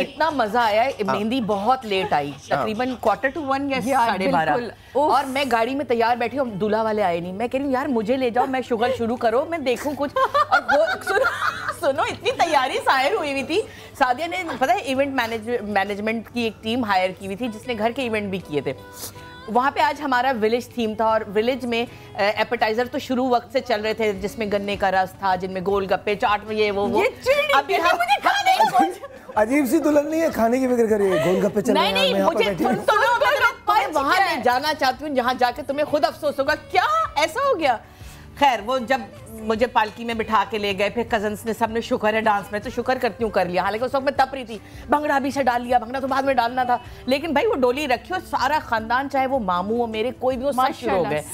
इतना मजा आया, मेहंदी बहुत लेट आई, तकरीबन 1:45 या 12:30, और मैं गाड़ी में तैयार बैठी हूँ, दूल्हा वाले आए नहीं। मैं कह रही हूँ यार मुझे ले जाओ, मैं शुगर शुरू करो, मैं देखूं कुछ। और वो सुनो इतनी तैयारी सायर हुई हुई थी। सादिया ने पता है इवेंट मैनेजमेंट की एक टीम हायर की हुई थी जिसने घर के इवेंट भी किए थे। वहाँ पे आज हमारा विलेज थीम था, और विलेज में एपेटाइजर तो शुरू वक्त से चल रहे थे, जिसमें गन्ने का रस था, जिनमें गोलगप्पे चाट में ये वो अभी हम मुझे खाने अजीब सी दुल्हन नहीं है, खाने की फिक्र करिए, गोलगप्पे चल रहे हैं। नहीं मुझे वहाँ ले जाना चाहती हूँ जहाँ जाके तुम्हें खुद अफसोस होगा क्या ऐसा हो गया। खैर वो जब मुझे पालकी में बिठा के ले गए, फिर कजन्स ने सबने शुक्र है डांस में तो शुक्र करती हूँ कर लिया, हालांकि उस वक्त मैं तप रही थी, भंगड़ा भी से डाल लिया, भंगड़ा तो बाद में डालना था, लेकिन भाई वो डोली रखी और सारा खानदान चाहे वो मामू हो मेरे कोई भी वो सब शुरू हो गए।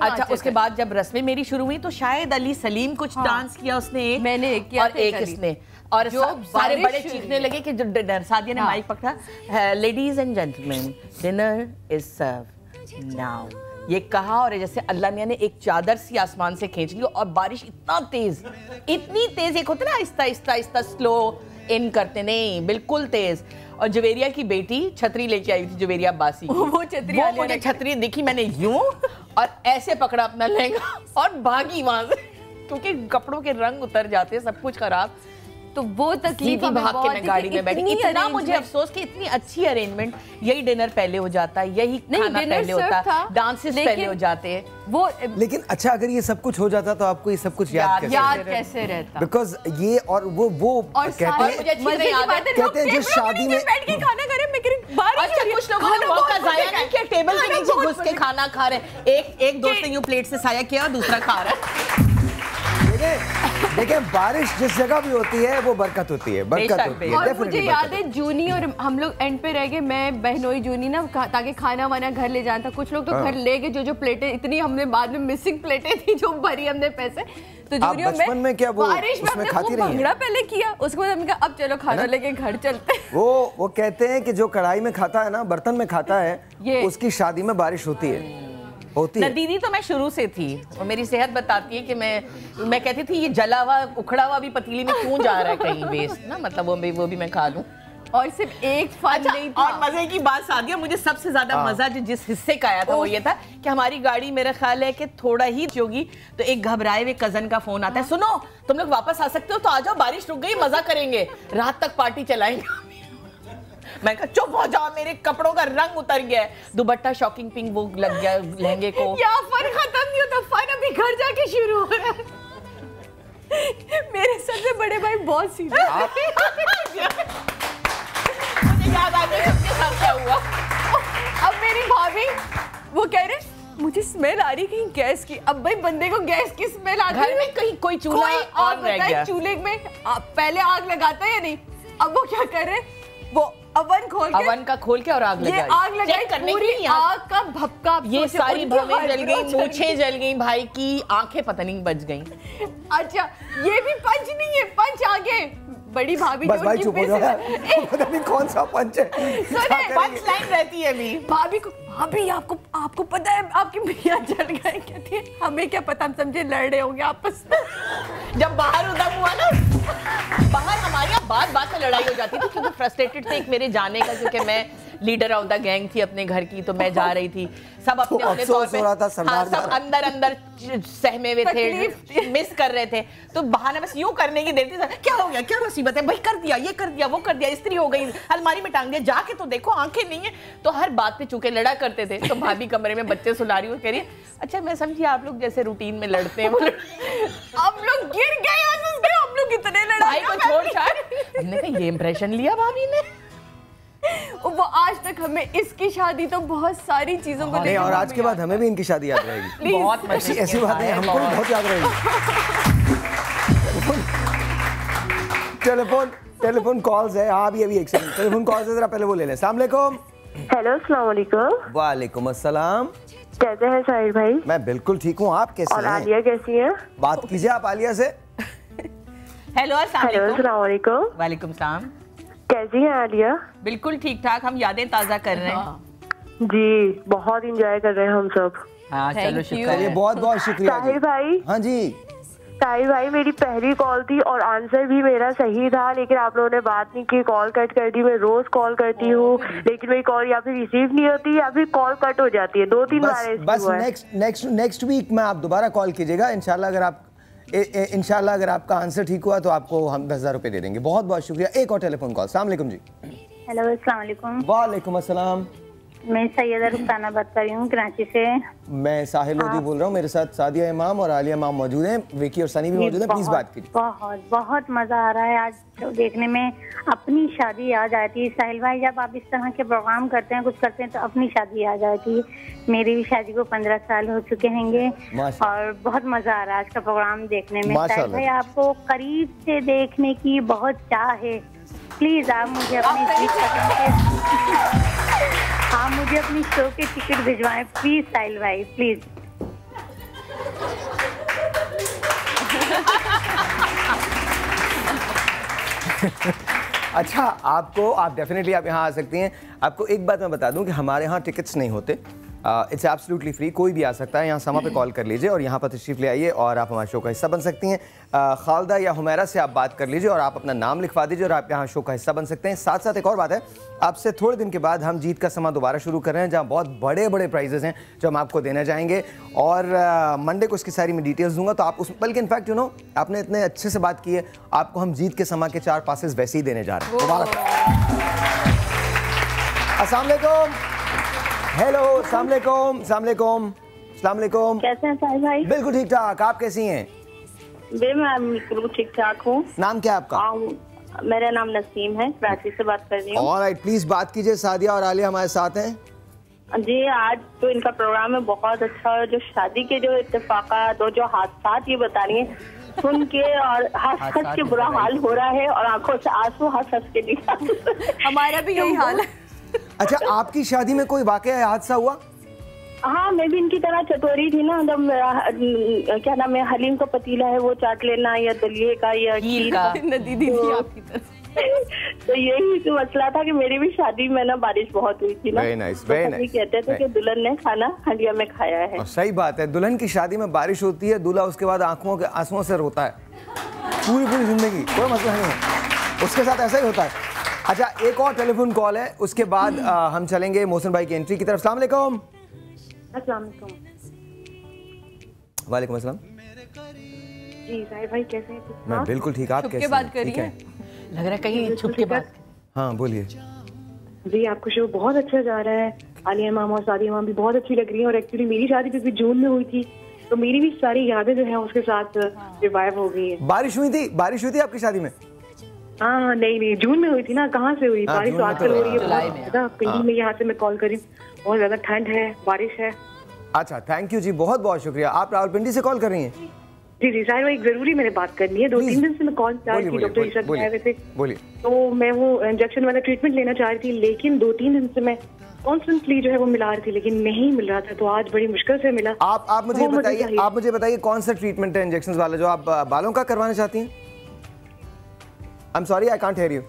अच्छा उसके बाद जब रस्में मेरी शुरू हुई तो शायद अली सलीम कुछ डांस किया उसने, मैंने एक किया और एक इसने, और सारे बड़े चीखने लगे कि जो सादिया ने माइक पकड़ा, ladies and gentleman dinner is serve now, ये कहा और जैसे अल्लाह मियां ने एक चादर सी आसमान से खींच ली और बारिश इतना तेज, इतनी तेज, एक होता है ना आहिस्ता आहिस्ता आहिस्ता स्लो इन करते, नहीं बिल्कुल तेज। और जवेरिया की बेटी छतरी लेके आई थी, जवेरिया अब्बासी की, वो मुझे छतरी दिखी, मैंने यूं और ऐसे पकड़ा अपना लहंगा और भागी वहां से, क्योंकि कपड़ों के रंग उतर जाते हैं, सब कुछ खराब। तो वो तकलीफ भाग के मैं गाड़ी में बैठी, इतना मुझे अफसोस कि इतनी अच्छी अरेंजमेंट, यही डिनर पहले हो जाता है, यही खाना पहले होता, डांसेस पहले हो जाते हैं वो। लेकिन अच्छा अगर ये सब कुछ हो जाता तो आपको ये सब कुछ याद कैसे रहता? बिकॉज ये और वो कहते हैं जिस शादी में बैठ के खाना खा रहे हैं, कुछ लोगों ने मौका जाया नहीं किया, टेबल के नीचे घुस के खाना खा रहे हैं, एक दोस्त ने यूं प्लेट से साया किया और दूसरा खा रहा है। देखिए बारिश जिस जगह भी होती है वो बरकत होती है, बरकत होती है। और मुझे याद है जूनी और हम लोग एंड पे रह गए, मैं बहनोई जूनी ना, ताकि खाना वाना घर ले जाना था, कुछ लोग तो घर ले गए, जो प्लेटें इतनी हमने बाद में मिसिंग प्लेटें थी जो भरी हमने पैसे, तो जूनी और बचपन में क्या वो बारिश में हमने भंगड़ा पहले किया, उसके बाद हमने कहा अब चलो खाना लेके घर चलते हैं। वो कहते हैं कि जो कढ़ाई में खाता है ना, बर्तन में खाता है, उसकी शादी में बारिश होती है। दीदी तो मैं शुरू से थी और मेरी सेहत बताती है कि मैं कहती थी ये जला हुआ उखड़ा हुआ भी पतीली में क्यों जा रहा है कहीं वेस्ट ना, मतलब वो भी मैं खा लूं। और सिर्फ एक फन नहीं था। और मजे की बात सादिया, मुझे सबसे ज्यादा मजा जिस हिस्से का आया था वो ये था कि हमारी गाड़ी मेरा ख्याल है कि थोड़ा ही होगी तो एक घबराए हुए कजन का फोन आता है, सुनो तुम लोग वापस आ सकते हो तो आ जाओ, बारिश रुक गई, मजा करेंगे, रात तक पार्टी चलाएंगे। मैं कहा चुप हो जाओ, मेरे कपड़ों का रंग उतर गया है, दुपट्टा शॉकिंग पिंक वो लग गया लहंगे को। क्या फन खत्म नहीं होता, फन अभी घर जाके शुरू हो रहा है। मेरे सबसे बड़े भाई बहुत सीधे, मुझे याद आ गया उसके साथ क्या हुआ। अब मेरी भाभी वो कह रहे मुझे स्मेल आ रही कहीं गैस की, अब भाई बंदे को गैस की स्मेल आ रही है, घर में कहीं कोई चूल्हा आग रह गया, चूल्हे में पहले आग लगाता है या नहीं, अब वो क्या कर रहे, वो अवन खोल के और आग लगाई, आग लगाई करने पूरी आग का भपका, ये सारी भवें जल गई, मूछें जल गई, भाई की आंखें पता नहीं बच गई। अच्छा ये भी पंच नहीं है, पंच आगे बड़ी भाभी बस भाई चुप हो जाओ, पता नहीं कौन सा पंच है, पंच लाइन रहती है अभी। भाभी को भाभी आपको पता है आपकी मियां जल गए, कहती है हमें क्या पता, हम समझे लड़ रहे होंगे आपस में। जब बाहर उधम हुआ ना, बाहर हमारे यहाँ बात में लड़ाई हो जाती थी क्योंकि फ्रस्ट्रेटेड थे एक मेरे जाने का, क्योंकि मैं लीडर ऑफ द गैंग थी अपने घर की, तो मैं जा रही थी, सब अपने अपने तौर पे, हाँ, सब अंदर सहमे हुए थे, मिस कर रहे थे, तो बहाना बस यूं करने की देर थी, क्या हो गया, क्या मुसीबत है भाई, कर दिया ये कर दिया वो कर दिया, इस्त्री हो गई, अलमारी में टांग दिया, जाके तो देखो आंखें नहीं है, तो हर बात पे चूंकि लड़ा करते थे। तो भाभी कमरे में बच्चे सुला रही हूँ, कह रही अच्छा मैं समझी आप लोग जैसे रूटीन में लड़ते हैं, हम लोग गिर गए, हम लोग इतने लड़ाई को छोड़ छाड़, हमने कहा ये इंप्रेशन लिया भाभी ने। वो आज तक हमें इसकी शादी तो बहुत सारी चीजों को नहीं, और आज के बाद हमें भी इनकी शादी याद रहेगी, बहुत ऐसी बात है, हमको भी बहुत याद रहेगी। टेलीफोन कॉल्स है, हाँ अभी एक सेकंड, टेलीफोन कॉल्स है, जरा पहले वो ले लें। अस्सलाम वालेकुम। हेलो अस्सलाम वालेकुम। वालेकुम अस्सलाम। कैसे हैं साहिर भाई? मैं बिल्कुल ठीक हूँ, आप कैसे हैं? और आलिया कैसी है? बात कीजिए आप आलिया से। हेलो अस्सलाम वालेकुम। वालेकुम सलाम। कैसी है आलिया? बिल्कुल ठीक ठाक, हम यादें ताज़ा कर रहे हैं। जी बहुत इंजॉय कर रहे हैं हम सब। हाँ चलो शुक्रिया, बहुत बहुत शुक्रिया साहिर भाई। हाँ जी साहिर भाई, मेरी पहली कॉल थी और आंसर भी मेरा सही था, लेकिन आप लोगों ने बात नहीं की, कॉल कट कर दी। मैं रोज कॉल करती हूँ लेकिन मेरी कॉल या फिर रिसीव नहीं होती या फिर कॉल कट हो जाती है, 2-3 बार। बस नेक्स्ट वीक में आप दोबारा कॉल कीजिएगा, इंशाल्लाह अगर आपका आंसर ठीक हुआ तो आपको हम 10,000 रुपए दे देंगे। बहुत बहुत शुक्रिया। एक और टेलीफोन कॉल। अस्सलाम वालेकुम जी। हेलो अस्सलाम वालेकुम। वालेकुम अस्सलाम। मैं सैयदा रुखसाना बात कर रही हूँ कराची से। मैं साहिल लोधी बोल रहा हूँ, मेरे साथ सादिया इमाम और आलिया इमाम मौजूद हैं, विकी और सनी भी मौजूद हैं। प्लीज बात कीजिए। बहुत बहुत मजा आ रहा है आज शो देखने में। अपनी शादी याद आती है साहिल भाई, जब आप इस तरह के प्रोग्राम करते हैं, कुछ करते हैं तो अपनी शादी याद आती है। मेरी भी शादी को 15 साल हो चुके हैंगे और बहुत मजा आ रहा है आज का प्रोग्राम देखने में। साहिल भाई आपको करीब से देखने की बहुत चाह है, प्लीज आप मुझे अपनी शो के टिकट भिजवाएं प्लीज साहिल भाई, प्लीज। अच्छा, आप डेफिनेटली आप यहाँ आ सकती हैं। आपको एक बात मैं बता दूं कि हमारे यहाँ टिकट्स नहीं होते, इट्स एब्सोल्युटली फ्री, कोई भी आ सकता है। यहाँ समा पे कॉल कर लीजिए और यहाँ पर तशरीफ़ ले आइए और आप हमारे शो का हिस्सा बन सकती हैं। खालदा या हुमैरा से आप बात कर लीजिए और आप अपना नाम लिखवा दीजिए और आप यहाँ शो का हिस्सा बन सकते हैं। साथ साथ एक और बात है, आपसे थोड़े दिन के बाद हम जीत का समा दोबारा शुरू कर रहे हैं, जहाँ बहुत बड़े बड़े प्राइजेस हैं जो हम आपको देने जाएंगे और मंडे को इसकी सारी मैं डिटेल्स दूंगा। तो आप उस बल्कि इनफैक्ट आपने इतने अच्छे से बात की है, आपको हम जीत के समा के 4 पासेस वैसे ही देने जा रहे हैं। मुबारक। अस्सलाम वालेकुम। हेलो, अस्सलाम वालेकुम। अस्सलाम वालेकुम। अस्सलाम वालेकुम। कैसे हैं साहिल भाई? बिल्कुल ठीक ठाक, आप कैसी हैं? मैं बिल्कुल ठीक ठाक हूँ। नाम क्या है आपका? मेरा नाम नसीम है, कराची से बात कर रही हूँ। ऑलराइट, प्लीज बात कीजिए। सादिया और आलिया हमारे साथ हैं। जी, आज तो इनका प्रोग्राम है बहुत अच्छा, और जो शादी के जो इत्तेफाकात और जो हादसात ये बता रही है सुन के और हंस हंस के बुरा हाल हो रहा है और आंखों से आंसू हंस हंस के निकाल। हमारा भी यही हाल है। अच्छा, आपकी शादी में कोई वाकया हादसा हुआ? हाँ, मैं भी इनकी तरह चटोरी थी ना, मतलब क्या नाम है, हलीम का पतीला है वो चाट लेना, या दलिये का या खीर का। दीदी आपकी तरह। तो यही तो मसला था कि मेरी भी शादी में ना बारिश बहुत हुई थी ना। Very nice, तो very सभी nice. कहते थे कि दुल्हन ने खाना हंडिया में खाया है। सही बात है, दुल्हन की शादी में बारिश होती है, दूल्हा उसके बाद आंखों के आंसुओं से रोता है पूरी जिंदगी, कोई मसला नहीं है, उसके साथ ऐसा ही होता है। अच्छा, एक और टेलीफोन कॉल है, उसके बाद हम चलेंगे मोहसिन भाई की एंट्री की तरफ। अस्सलाम वालेकुम। अस्सलाम वालेकुम। वालेकुम अस्सलाम। जी साहिल भाई कैसे हैं? मैं बिल्कुल ठीक, आप कैसे बात कर रही हैं? लग रहा है कहीं छुप के बात। हाँ बोलिए। जी, आपका शो बहुत अच्छा जा रहा है। आलिया मामा और सादिया मामा भी बहुत अच्छी लग रही है, और एक्चुअली मेरी शादी भी जून में हुई थी, तो मेरी भी सारी यादें जो है उसके साथ रिवाइव हो गई है। बारिश हुई थी आपकी शादी में? हाँ, नहीं जून में हुई थी ना, कहाँ से हुई? बारिश तो आजकल हो रही है कहीं में। यहाँ से मैं कॉल करी, बहुत ज्यादा ठंड है, बारिश है। अच्छा, थैंक यू जी, बहुत बहुत शुक्रिया। आप रावलपिंडी से कॉल कर रही हैं? जी साहिल भाई, जरूरी मैंने बात करनी है। 2-3 दिन से मैं कॉल चाह रही थी, डॉक्टर ईशा वैसे बोलिए। तो मैं वो इंजेक्शन वाला ट्रीटमेंट लेना चाह रही थी, लेकिन 2-3 दिन से मैं कॉन्स्टेंटली जो है वो मिला रही थी, लेकिन नहीं मिल रहा था, तो आज बड़ी मुश्किल से मिला। आप मुझे बताइए कौन सा ट्रीटमेंट है इंजेक्शन वाला जो आप बालों का करवाना चाहती हैं? I am sorry, I can't hear you.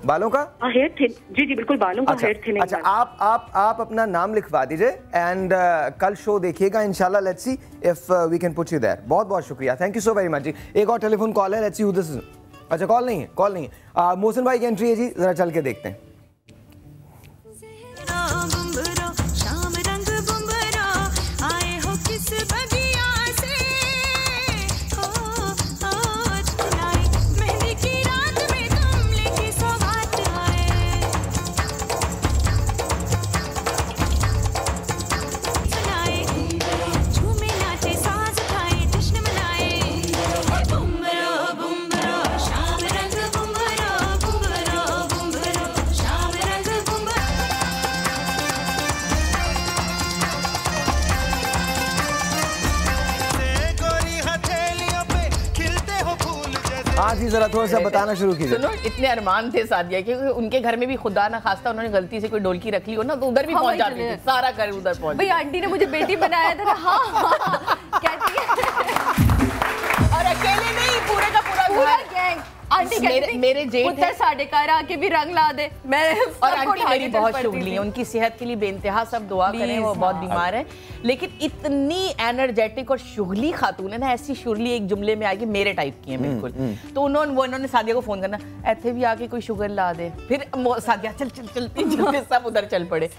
बालों का? Hair thin. जी बिल्कुल, बालों का हेयर थिनिंग। अच्छा, आप अपना नाम लिखवा दीजिए एंड कल शो देखिएगा इंशाल्लाह। Let's see if we can put you there. बहुत बहुत शुक्रिया, thank you so very much जी। एक और टेलीफोन कॉल है, let's see who this is. अच्छा, कॉल नहीं है। मोहसिन भाई की एंट्री है जी, जरा चल के देखते हैं। हाँ जी, जरा थोड़ा सा बताना शुरू कीजिए। सुनो, इतने अरमान थे सादिया के, उनके घर में भी खुदा ना खास्ता उन्होंने गलती से कोई ढोलकी रख ली हो ना, तो उधर भी पहुंच जाती थी, सारा घर उधर पहुंच। भाई आंटी ने मुझे बेटी बनाया था ना। हाँ, कहती है। और अकेले नहीं, पूरे का पूरा गैंग। आंटी मेरे जेठ है, साढ़े कार आके भी रंग ला दे। मैं और आंटी मेरी बहुत शुगली है, उनकी सेहत के लिए बेइंतहा सब दुआ करें, वो बहुत बीमार है, लेकिन इतनी एनर्जेटिक और शुगली खातून है ना, ऐसी शुगली एक जुमले में आएगी, मेरे टाइप की है बिल्कुल। तो उन्होंने सादिया को फोन करना, ऐसे भी आके कोई शुगर ला दे, फिर सादिया चलते सब उधर चल पड़े।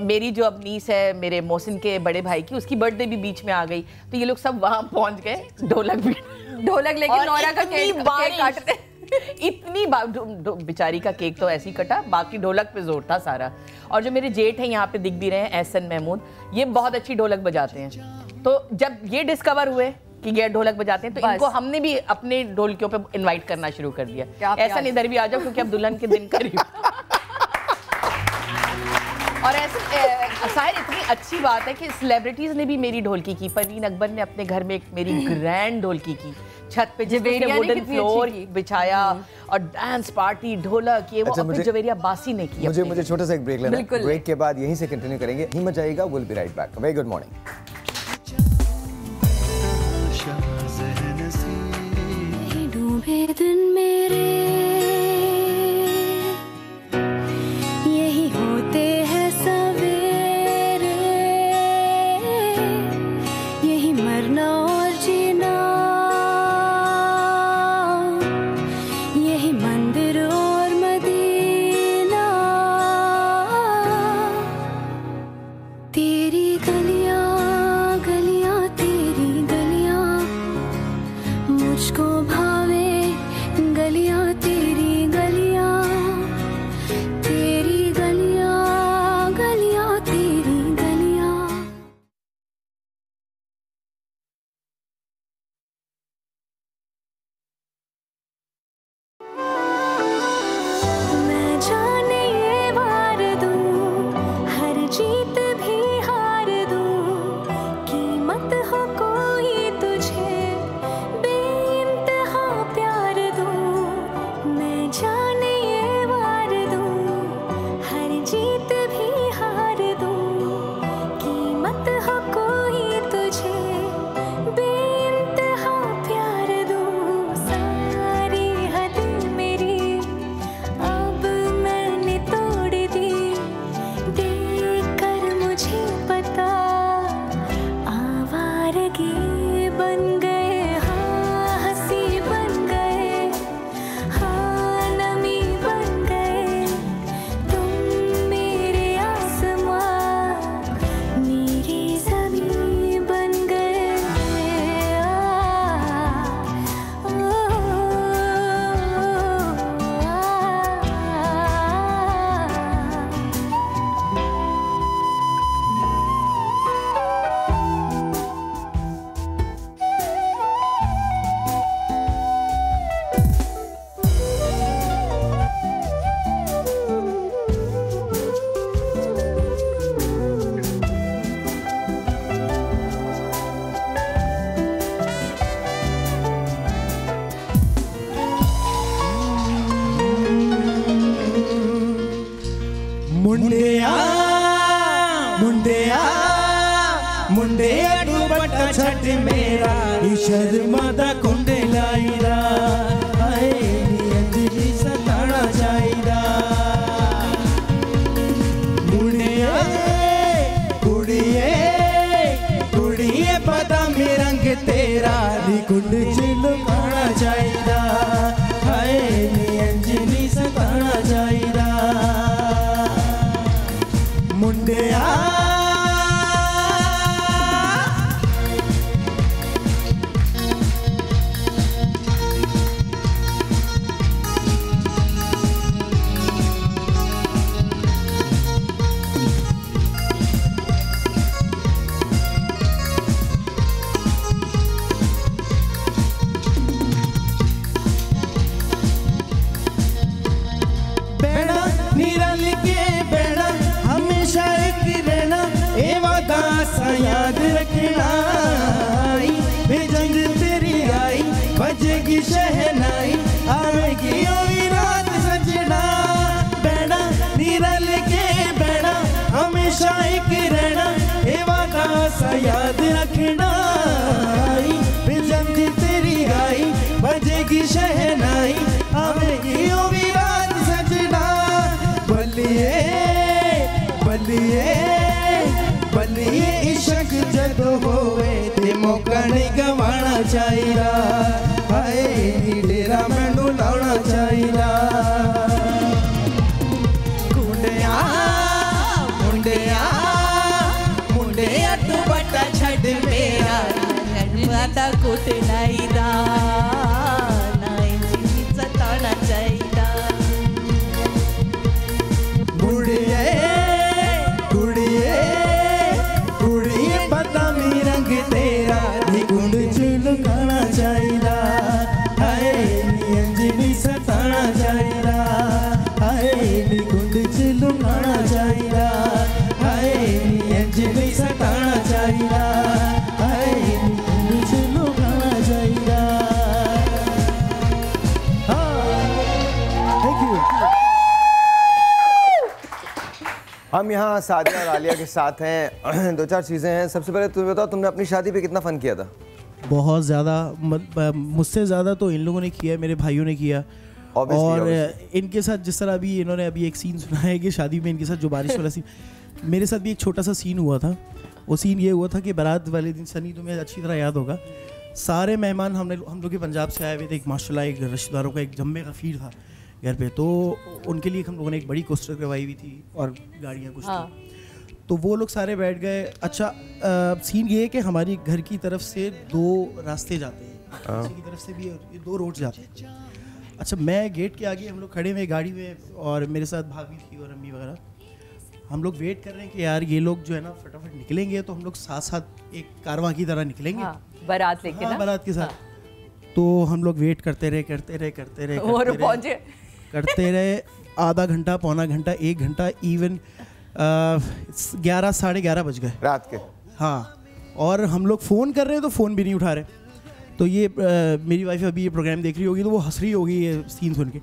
मेरी जो अब नीस है मेरे मोहसिन के बड़े भाई की, उसकी बर्थडे भी बीच में आ गई, तो ये लोग सब वहां पहुंच गए, ढोलक लेके नौरा का केक काटते। इतनी बेचारी का केक तो ऐसे ही कटा, बाकी ढोलक पे जोर था सारा। और जो मेरे जेठ हैं यहाँ पे दिख भी रहे हैं, एहसन महमूद, ये बहुत अच्छी ढोलक बजाते हैं। तो जब ये डिस्कवर हुए कि ये ढोलक बजाते हैं, तो इनको हमने भी अपने ढोलकियों पे इनवाइट करना शुरू कर दिया। ऐसा इधर भी आ जाओ क्योंकि अब दुल्हन के दिन करीब। और ऐसे साहिर इतनी अच्छी बात है कि सेलिब्रिटीज ने भी मेरी ढोलकी की। परवीन अकबर ने अपने घर में एक मेरी ग्रैंड ढोलकी की, छत पे जवेरिया वुडन फ्लोर बिछाया और डांस पार्टी, ढोलक, ये वो अपने जवेरिया बासी ने की। मुझे छोटा सा एक ब्रेक लेना है, ब्रेक के बाद यहीं से कंटिन्यू करेंगे। हिम्मत जाएगा, will be right back. Very good morning. डूबे दिन मेरे यही होते हैं सवेरे, यही मरना और जीना, यही मंदिर और मदीना, तेरी गलियां गलियां तेरी गलियां मुझको भावे, गलियां तेरी गलियां, तेरी गलियां गलियां तेरी गलियां। मैं जाने ये वार दूं, हर जीत भी हार दूं, कीमत हो कोई तुझे बेइंतहा प्यार दूं। मैं जाने ये वार दूं, हर जीत भी हार दूं, कीमत हो कोई तुझे बेइंतहा प्यार दूं। सारी हद मेरी अब मैंने तोड़ दी, देख कर मुझे पता आवारगी बन गए, हाँ हंसी बन गए, हाँ नमी बन गए, तुम मेरे आसमां मेरी ज़मीं बन गए। मुंडिया मुंडिया मुंडिया दुपट्टा छट मेरा, शर्मादा कुंडे लाईदा, हाय नी अंजलि सताना चाहिदा। मुंडिया कुड़िए कुड़िए बदामी रंग तेरा, नी कुंड च लुकाना चाहिदा, हाय नी अंजलि सताना चाहिदा। मुंडिया बेड़ा निरल के बेड़ा हमेशा एक रहना, ए वादा सा याद रखना। आई जंग तेरी आई बजेगी शहनाई, आवेगी ओई रात सजना। बेड़ा निरल के बेड़ा हमेशा एक रहना, ए वादा सा याद रखना। आई जंग तेरी आई बजेगी शहनाई, आवेगी ओई रात सजना। बलिए बलिए बलिए इश्क जदों होवे ते मौका नहीं गवाना चाहिदा, हाय नी डेरा मैनू लाउना चाहिदा। कुंडिया मुंडिया मुंडिया दुपट्टा छड़ मेरा, वादा कुट लाईदा, ना इंजी सताना एंजली सताना चाहिए, मुझे लुभाना चाहिए। Thank you. हम यहाँ सादिया और आलिया के साथ हैं। दो चार चीज़ें हैं। सबसे पहले तुम्हें बताओ, तुमने अपनी शादी पे कितना फ़न किया था? बहुत ज़्यादा, मुझसे ज़्यादा तो इन लोगों ने किया है, मेरे भाइयों ने किया। और इनके साथ जिस तरह अभी इन्होंने अभी एक सीन सुना है कि शादी में इनके साथ जो बारिश वाला सीन, मेरे साथ भी एक छोटा सा सीन हुआ था। वो सीन ये हुआ था कि बारात वाले दिन, सनी तुम्हें अच्छी तरह याद होगा, सारे मेहमान हम लोग के पंजाब से आए हुए थे। एक माशाल्लाह एक रिश्तेदारों का एक जम्मे का खीर था घर पे, तो उनके लिए हम लोगों ने एक बड़ी कोस्टर करवाई हुई थी और गाड़ियाँ कुछ थी। तो वो लोग सारे बैठ गए। अच्छा सीन ये है कि हमारी घर की तरफ से 2 रास्ते जाते हैं, पीछे की तरफ से भी ये 2 रोड जाते हैं। अच्छा मैं गेट के आगे, हम लोग खड़े हुए गाड़ी में और मेरे साथ भाभी थी और अम्मी वगैरह। हम लोग वेट कर रहे हैं कि यार ये लोग जो है ना फटाफट निकलेंगे तो हम लोग साथ साथ एक कारवां की तरह निकलेंगे। बारात लेके ना, बारात के साथ। तो हम लोग वेट करते रहे और पहुंचे, करते रहे आधा घंटा, पौना घंटा, 1 घंटा, इवन 11 साढ़े 11 बज गए रात के। हाँ, और हम लोग फ़ोन कर रहे हैं तो फ़ोन भी नहीं उठा रहे। तो ये मेरी वाइफ अभी ये प्रोग्राम देख रही होगी तो वो हंस रही होगी ये सीन सुन के।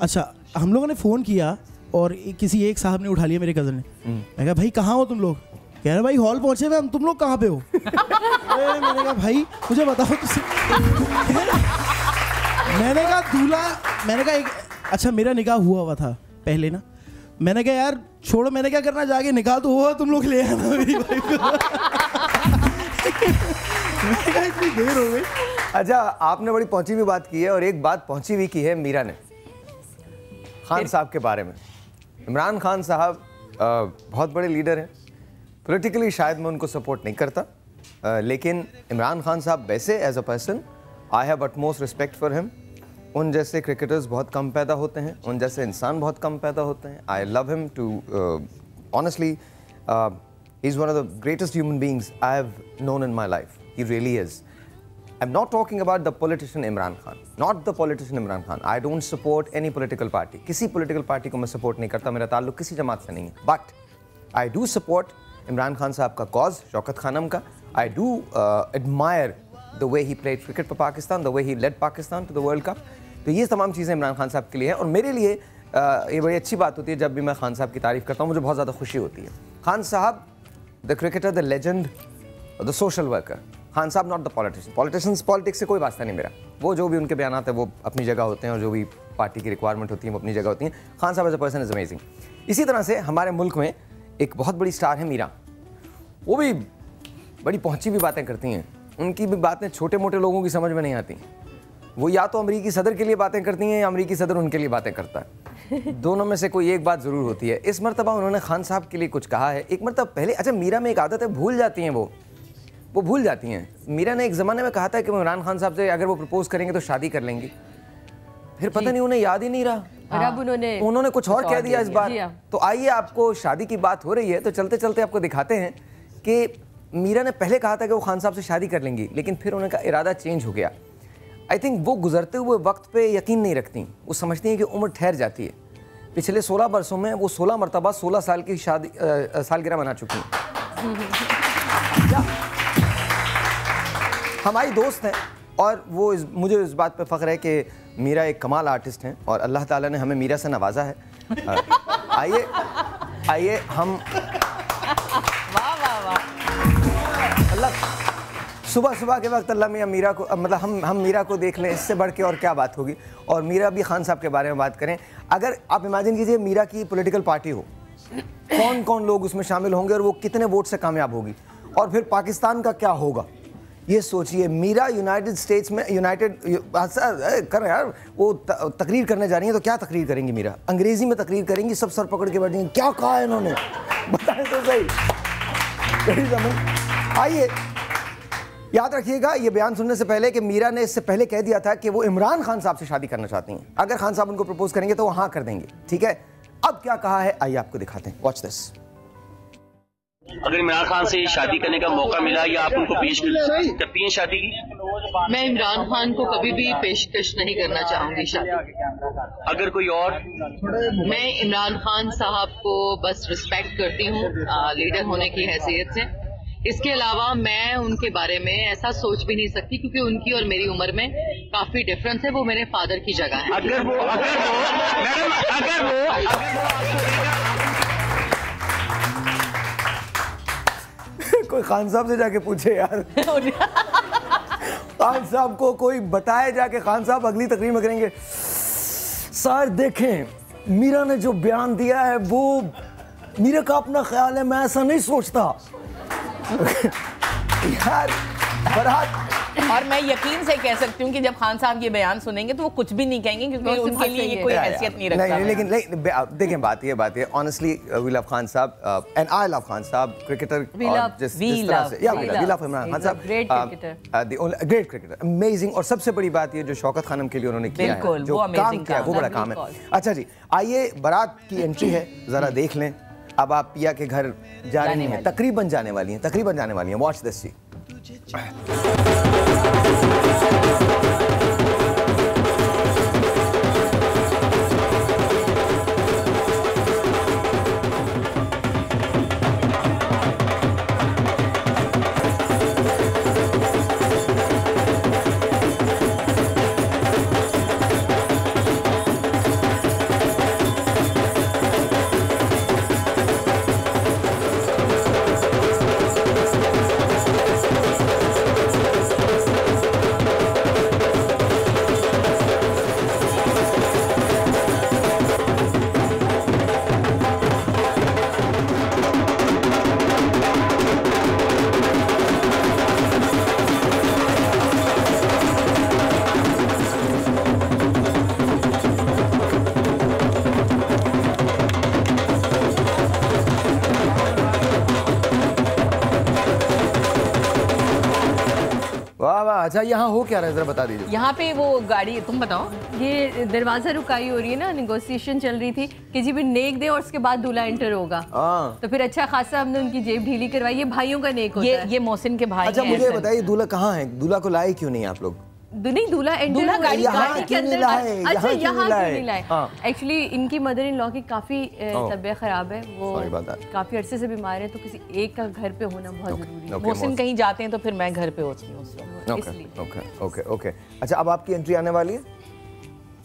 अच्छा हम लोगों ने फ़ोन किया और किसी एक साहब ने उठा लिया, मेरे कज़न ने। मैं कहा भाई कहाँ हो तुम लोग? कह रहे भाई हॉल पहुँचे हुए हम, तुम लोग कहाँ पे हो? मैंने कहा भाई मुझे बताओ मैंने कहा दूल्हा, मैंने कहा एक, अच्छा मेरा निकाह हुआ था पहले ना, मैंने कहा यार छोड़ो, मैंने क्या करना, जाके निकाह तो हुआ, तुम लोग ले आना मेरी वाइफ को। मैंने कहा इतनी देर हो गई। अच्छा आपने बड़ी पहुंची हुई बात की है और एक बात पहुंची हुई की है मीरा ने खान साहब के बारे में। इमरान खान साहब बहुत बड़े लीडर हैं। पॉलिटिकली शायद मैं उनको सपोर्ट नहीं करता, लेकिन इमरान खान साहब वैसे as a person I have utmost respect for him. उन जैसे क्रिकेटर्स बहुत कम पैदा होते हैं, उन जैसे इंसान बहुत कम पैदा होते हैं। I love him too honestly, he is one of the greatest human beings I have known in my life. He really is. I'm not talking about the politician Imran Khan, not the politician Imran Khan. I don't support any political party. किसी political party को मैं support नहीं करता, मेरा ताल्लुक किसी जमात से नहीं है. But I do support Imran Khan साहब का cause, शौकत खानम का. I do admire the way he played cricket for Pakistan, the way he led Pakistan to the World Cup. तो ये तमाम चीज़ें इमरान खान साहब के लिए हैं और मेरे लिए ये बड़ी अच्छी बात होती है जब भी मैं खान साहब की तारीफ़ करता हूँ, मुझे बहुत ज़्यादा खुशी होती है. खान साहब the cricketer, the legend, the social worker. Khan साहब not the politician. Politicians politics से कोई वास्ता नहीं मेरा. वो जो भी उनके बयान आते हैं वो अपनी जगह होते हैं और जो भी पार्टी की रिक्वायरमेंट होती है वो अपनी जगह होती हैं. खान साहब as a person is amazing. इसी तरह से हमारे मुल्क में एक बहुत बड़ी स्टार है मीरा. वो भी बड़ी पहुंची हुई बातें करती हैं. उनकी भी बातें छोटे मोटे लोगों की समझ में नहीं आती. वो या तो अमरीकी सदर के लिए बातें करती हैं या अमरीकी सदर उनके लिए बातें करता है. दोनों में से कोई एक बात ज़रूर होती है. इस मरतबा उन्होंने खान साहब के लिए कुछ कहा है. एक मरतबा पहले, अच्छा मीरा में एक आदत है, भूल जाती हैं वो भूल जाती हैं. मीरा ने एक ज़माने में कहा था कि इमरान खान साहब से अगर वो प्रपोज करेंगे तो शादी कर लेंगी. फिर पता नहीं उन्हें याद ही नहीं रहा और अब उन्होंने कुछ और कह दिया इस बार. तो आइए, आपको शादी की बात हो रही है तो चलते चलते आपको दिखाते हैं कि मीरा ने पहले कहा था कि वो खान साहब से शादी कर लेंगी, लेकिन फिर उनका इरादा चेंज हो गया. आई थिंक वो गुजरते हुए वक्त पे यकीन नहीं रखती. वो समझती हैं कि उम्र ठहर जाती है. पिछले 16 वर्षों में वो 16 मरतबा 16 साल की शादी सालगिरह मना चुकी हैं. हमारी दोस्त हैं और वो मुझे इस बात पे फ़ख्र है कि मीरा एक कमाल आर्टिस्ट हैं और अल्लाह ताला ने हमें मीरा से नवाजा है. आइए हम अल्लाह सुबह के वक्त अल्लाह मियाँ मीरा को, मतलब हम मीरा को देख लें, इससे बढ़ के और क्या बात होगी. और मीरा भी खान साहब के बारे में बात करें. अगर आप इमेजिन कीजिए मीरा की पॉलिटिकल पार्टी हो, कौन कौन लोग उसमें शामिल होंगे और वो कितने वोट से कामयाब होगी, और फिर पाकिस्तान का क्या होगा, ये सोचिए. मीरा यूनाइटेड स्टेट्स में कर यार वो तकरीर करने जा रही हैं तो क्या तकरीर करेंगी मीरा? अंग्रेजी में तकरीर करेंगी, सब सर पकड़ के बैठेंगे. क्या कहा है इन्होंने, बताएं तो सही. आइए, याद रखिएगा ये बयान सुनने से पहले कि मीरा ने इससे पहले कह दिया था कि वो इमरान खान साहब से शादी करना चाहती हैं. अगर खान साहब उनको प्रपोज करेंगे तो वो हाँ कर देंगे. ठीक है, अब क्या कहा है आइए आपको दिखाते हैं. Watch this. अगर इमरान खान से शादी करने का मौका मिला या आप उनको पेश करती हैं शादी की? मैं इमरान खान को कभी भी पेशकश नहीं करना चाहूंगी शादी। अगर कोई और? मैं इमरान खान साहब को बस रिस्पेक्ट करती हूँ लीडर होने की हैसियत से। इसके अलावा मैं उनके बारे में ऐसा सोच भी नहीं सकती क्योंकि उनकी और मेरी उम्र में काफी डिफरेंस है। वो मेरे फादर की जगह है। कोई खान साहब से जाके पूछे यार। खान साहब को कोई बताए जाके, खान साहब अगली तकरीर में करेंगे सर देखें मीरा ने जो बयान दिया है वो मीरा का अपना ख्याल है, मैं ऐसा नहीं सोचता। यार बरात। और मैं यकीन से कह सकती हूँ कि जब खान साहब ये बयान सुनेंगे तो वो कुछ भी नहीं कहेंगे क्योंकि उनके लिए ये कोई हैसियत नहीं रखता। नहीं, लेकिन देखें बात ये ऑनेस्टली वी लव खान साहब एंड आई लव खान साहब क्रिकेटर। जिस तरह से वी लव इमरान खान साहब, ग्रेट क्रिकेटर, अमेजिंग। और सबसे बड़ी बात ये जो शौकत खानम के लिए उन्होंने किया है, जो काम किया वो बड़ा काम है। अच्छा जी, आइए बारात की एंट्री है, जरा देख लें। अब आप पिया के घर जा रही हैं, तकरीबन जाने वाली हैं। वॉच दिस जी। अच्छा यहाँ हो क्या रहा है जरा बता दीजिए। यहाँ पे वो गाड़ी, तुम बताओ। ये दरवाजा रुकाई हो रही है ना, नेगोशिएशन चल रही थी कि जी भी नेक दे और उसके बाद दूल्हा एंटर होगा। तो फिर अच्छा खासा हमने उनकी जेब ढीली करवाई। ये भाइयों का नेक होता है। ये मोहसिन के भाई। अच्छा मुझे बताइए दूल्हा कहाँ है? दूल्हा को लाए क्यों नहीं आप लोग? नहीं, दूल्हा गाड़ी के अंदर। अच्छा यहाँ क्यों नहीं लाए? एक्चुअली इनकी मदर इन लॉ की काफी तबीयत खराब है, वो काफी अरसे से बीमार है, तो किसी एक का घर पे होना बहुत जरूरी है। मोहसिन कहीं जाते हैं तो फिर मैं घर पे होती हूँ। ओके। अच्छा अब आपकी एंट्री आने वाली है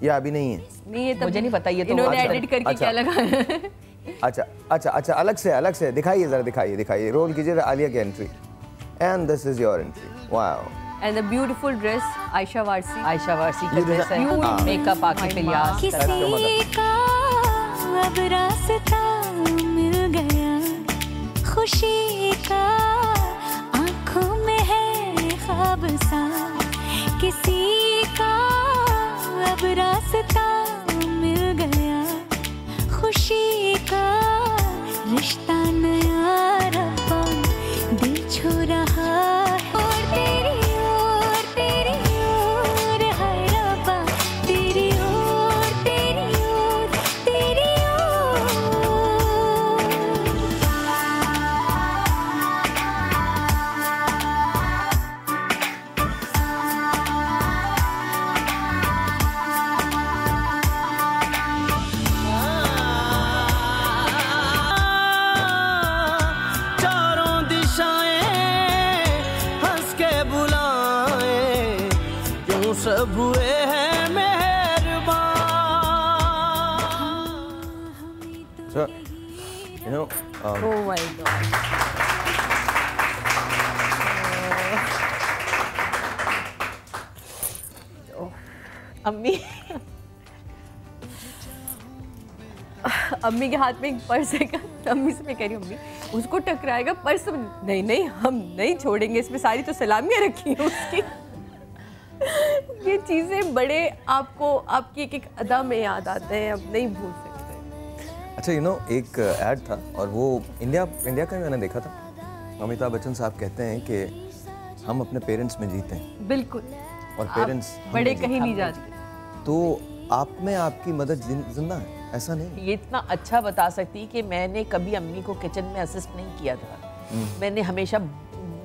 या अभी नहीं है? नहीं, ये मुझे नहीं पता। ये तो इन्होंने एडिट करके क्या लगाया। अच्छा अलग से दिखाइए, जरा दिखाइए। रोल कीजिए आलिया की entry and this is your entry. Wow. And the beautiful dress, Aisha Warsi की ड्रेस है, मेकअप आके फिलियास। किसी का अब रास्ता मिल गया, खुशी का आँखों में है ख्वाब सा। किसी का अब रास्ता मिल गया, खुशी का रिश्ता नया रब्बा दिल छू रहा है। और तेरी सब हुए हैं मेहरबान। So, you know, oh my God. अम्मी अम्मी के हाथ में एक पर्स है। अम्मी से मैं कह रही हूँ अम्मी उसको टकराएगा पर्स। नहीं हम नहीं छोड़ेंगे, इसमें सारी तो सलामियाँ रखी हैं उसकी। ये चीजें बड़े आपको आपकी एक अदा में याद आते हैं, अब नहीं भूल सकते। अच्छा एक ऐड था और वो इंडिया का मैंने देखा था। अमिताभ बच्चन साहब कहते हैं कि हम अपने पेरेंट्स में जीते हैं। बिल्कुल। और पेरेंट्स बड़े कहीं नहीं जाते। तो आप में आपकी मदद जिंदा है, ऐसा नहीं? ये इतना अच्छा बता सकती कि मैंने कभी अम्मी को किचन में असिस्ट नहीं किया था। मैंने हमेशा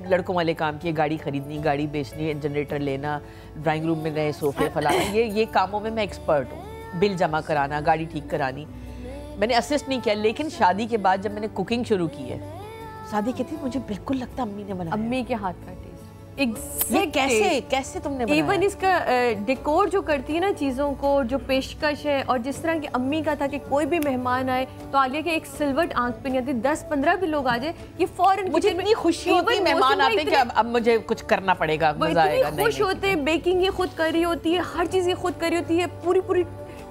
लड़कों वाले काम किए, गाड़ी खरीदनी, गाड़ी बेचनी, जनरेटर लेना, ड्राइंग रूम में नए सोफे फलाना, ये कामों में मैं एक्सपर्ट हूँ। बिल जमा कराना, गाड़ी ठीक करानी, मैंने असिस्ट नहीं किया। लेकिन शादी के बाद जब मैंने कुकिंग शुरू की है, शादी की थी, मुझे बिल्कुल लगता अम्मी ने बनाया। अम्मी के हाथ का टेस्ट ये कैसे तुमने बनाया? इवन इसका डेकोर जो करती है ना चीज़ों को, जो पेशकश है, और जिस तरह की अम्मी का था कि कोई भी मेहमान आए तो आलिया के एक सिलवट आंख पे नहीं आती, 10-15 भी लोग आ जाए, ये फौरन मुझे इतनी खुशी होती है मेहमान आते हैं कि अब मुझे कुछ करना पड़ेगा, मजा आएगा। खुश होते हैं, बेकिंग ये खुद कर रही होती है, हर चीज़ ये खुद कर रही होती है, पूरी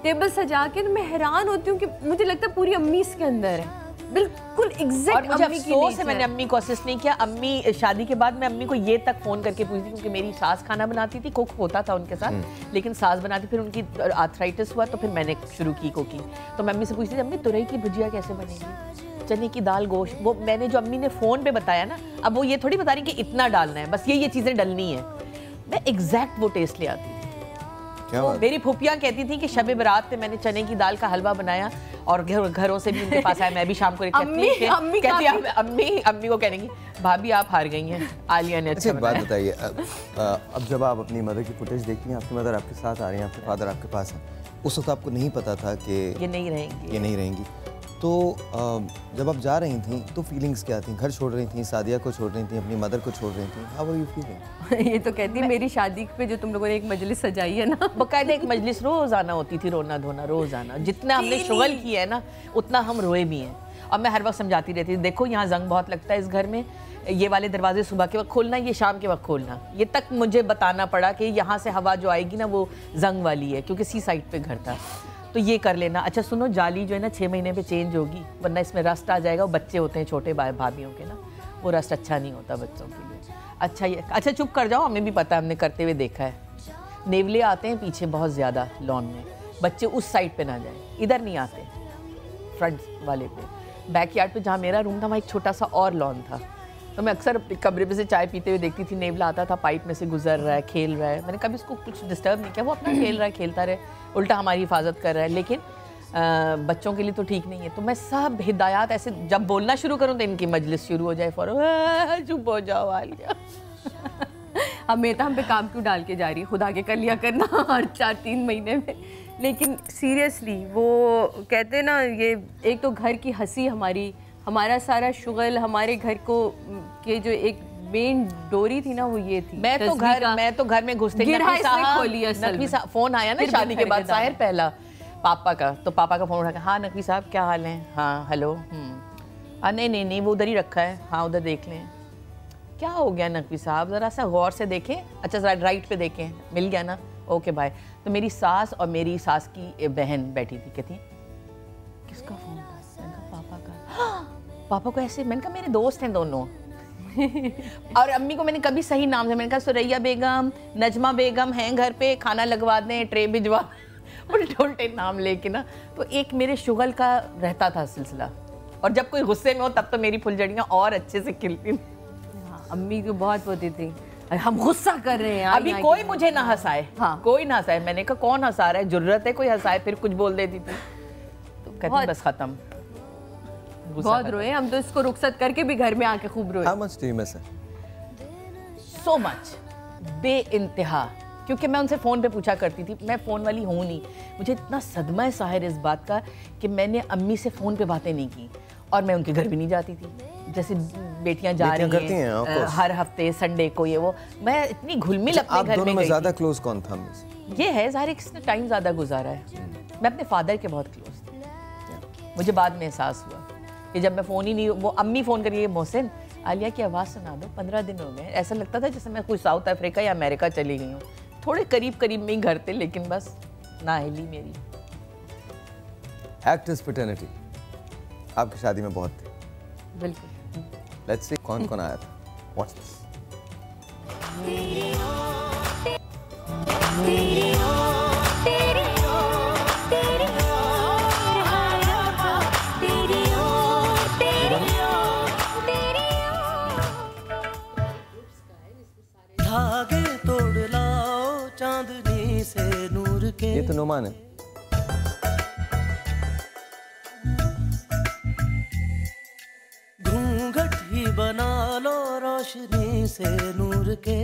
टेबल सजा के। मैं हैरान होती हूँ कि मुझे लगता है पूरी अम्मी इसके अंदर है, बिल्कुल एग्जैक्ट। और मुझे अफसोस है मैंने अम्मी को असिस्ट नहीं किया। अम्मी शादी के बाद मैं अम्मी को ये तक फोन करके पूछती, क्योंकि मेरी सास खाना बनाती थी, कुक होता था उनके साथ, लेकिन सास बनाती, फिर उनकी आर्थराइटिस हुआ तो फिर मैंने शुरू की कुकिंग। तो मैं अम्मी से पूछती थी, अम्मी तुरई की भुजिया कैसे बनेगी, चने की दाल, गोश्त, वो मैंने जो अम्मी ने फ़ोन पे बताया ना, अब वो ये थोड़ी बता रही कि इतना डालना है, बस ये चीज़ें डलनी है, मैं एग्जैक्ट वो टेस्ट ले आती थी। मेरी फूफियाँ कहती थी कि शब बारात पे मैंने चने की दाल का हलवा बनाया और घरों से भी उनके पास आया, मैं भी शाम को अम्मी को कहेंगी भाभी आप हार गई हैं, आलिया ने अच्छा बात बताइए। अब जब आप अपनी मदर की फुटेज देखती हैं, आपकी मदर आपके साथ आ रही हैं, आपके फादर आपके पास हैं, उस वक्त आपको नहीं पता था कि ये नहीं रहेंगी, तो जब आप जा रही थी तो फीलिंग्स क्या थी? घर छोड़ रही थी, सादिया को छोड़ रही थी, अपनी मदर को छोड़ रही थी, हाउ वर यू फीलिंग? ये तो कहती है मेरी शादी पे जो तुम लोगों ने एक मजलिस सजाई है ना, बकायदा एक मजलिस रोज आना होती थी, रोना धोना रोज आना, जितना हमने शुगल किया है ना उतना हम रोए भी हैं। और मैं हर वक्त समझाती रहती थी, देखो यहाँ जंग बहुत लगता है इस घर में, ये वाले दरवाजे सुबह के वक्त खोलना, ये शाम के वक्त खोलना, ये तक मुझे बताना पड़ा कि यहाँ से हवा जो आएगी ना वो जंग वाली है, क्योंकि सी साइड पे घर था, तो ये कर लेना। अच्छा सुनो, जाली जो है ना 6 महीने पे चेंज होगी, वरना इसमें रस्ट आ जाएगा, बच्चे होते हैं छोटे भाभियों के ना, वो रस्ट अच्छा नहीं होता बच्चों के लिए। अच्छा चुप कर जाओ, हमें भी पता है, हमने करते हुए देखा है। नेवले आते हैं पीछे बहुत ज़्यादा लॉन में, बच्चे उस साइड पे ना जाए, इधर नहीं आते, फ्रंट वाले पे। बैकयार्ड पे जहाँ मेरा रूम था वहाँ एक छोटा सा और लॉन था, तो मैं अक्सर कमरे पे से चाय पीते हुए देखती थी, नेवला आता था, पाइप में से गुजर रहा है, खेल रहा है, मैंने कभी उसको कुछ डिस्टर्ब नहीं किया, वो अपना खेल रहा है, खेलता रहे, उल्टा हमारी हिफाजत कर रहा है, लेकिन बच्चों के लिए तो ठीक नहीं है। तो मैं सब हिदायत ऐसे जब बोलना शुरू करूँ तो इनकी मजलिस शुरू हो जाए, फौरन चुप हो जाओ आलिया। अब मेहता हम पे काम क्यों डाल के जा रही है, खुदा के कर लिया करना हर 4-3 महीने में। लेकिन सीरियसली वो कहते ना, ये एक तो घर की हंसी, हमारा सारा शुगल, हमारे घर को के जो एक मेन डोरी थी ना वो ये थी। मैं तो घर में घुसते नकवी साहब फोन आया ना शादी के बाद, साहिर पहला पापा का, तो पापा का फोन उठा, हाँ नकवी साहब क्या हाल है, हाँ हेलो, नहीं वो उधर ही रखा है, हाँ उधर देख लें। क्या हो गया नकवी साहब, ज़रा सा गौर से देखें, अच्छा ज़रा राइट पे देखें, मिल गया ना, ओके बाय। तो मेरी सास और मेरी सास की बहन बैठी थी, कहती किसका फ़ोन था, मैंने कहा पापा का। हाँ, पापा को ऐसे, मैंने कहा मेरे दोस्त हैं दोनों। और अम्मी को मैंने कभी सही नाम से, मैंने कहा सुरैया बेगम, नजमा बेगम हैं घर पे, खाना लगवा दें, ट्रे भिजवा, उल्टे नाम लेके ना। तो एक मेरे शुगल का रहता था सिलसिला, और जब कोई गुस्से में हो तब तो मेरी फुलझड़ियाँ और अच्छे से खिलती। हाँ, अम्मी को बहुत होती थी, हम गुस्सा कर रहे हैं, अभी कोई मुझे ना हंसाए, हाँ कोई ना हंसाए। मैंने कहा कौन हंसा रहा है, जरूरत है कोई हंसाए, फिर कुछ बोल देती थी, तो कहती बस खत्म। बहुत रोए हम तो, इसको रुखसत करके भी घर में आके खूब रोए। How much do you miss her? So much, बेइंतहा, क्योंकि मैं उनसे फ़ोन पे पूछा करती थी, मैं फ़ोन वाली हूँ नहीं। मुझे इतना सदमा है साहिर इस बात का कि मैंने अम्मी से फ़ोन पे बातें नहीं की, और मैं उनके घर भी नहीं जाती थी। जैसे बेटियां जा रही हैं हर हफ्ते संडे को, ये वो, मैं इतनी घुल-मिल अपने घर में गई। ज़्यादा क्लोज कौन था? ये है ज़ाहिर, किसने टाइम ज़्यादा गुजारा है। मैं अपने फादर के बहुत क्लोज थी, मुझे बाद में एहसास हुआ कि जब मैं फ़ोन ही नहीं, वो अम्मी फ़ोन करिए, मोहसिन आलिया की आवाज़ सुना दो, 15 दिन हो गए। ऐसा लगता था जैसे मैं कोई साउथ अफ्रीका या अमेरिका चली गई हूँ। थोड़े करीब में ही घर थे, लेकिन बस नाहिली मेरी। एक्टर्स पैटर्निटी आपकी शादी में बहुत थी। बिल्कुल। लेट्स सी कौन आया था। Watch this. धागे तोड़ लाओ चांदनी से नूर के। ये तो नुमान है। घूंघट ही बना रोशनी से नूर के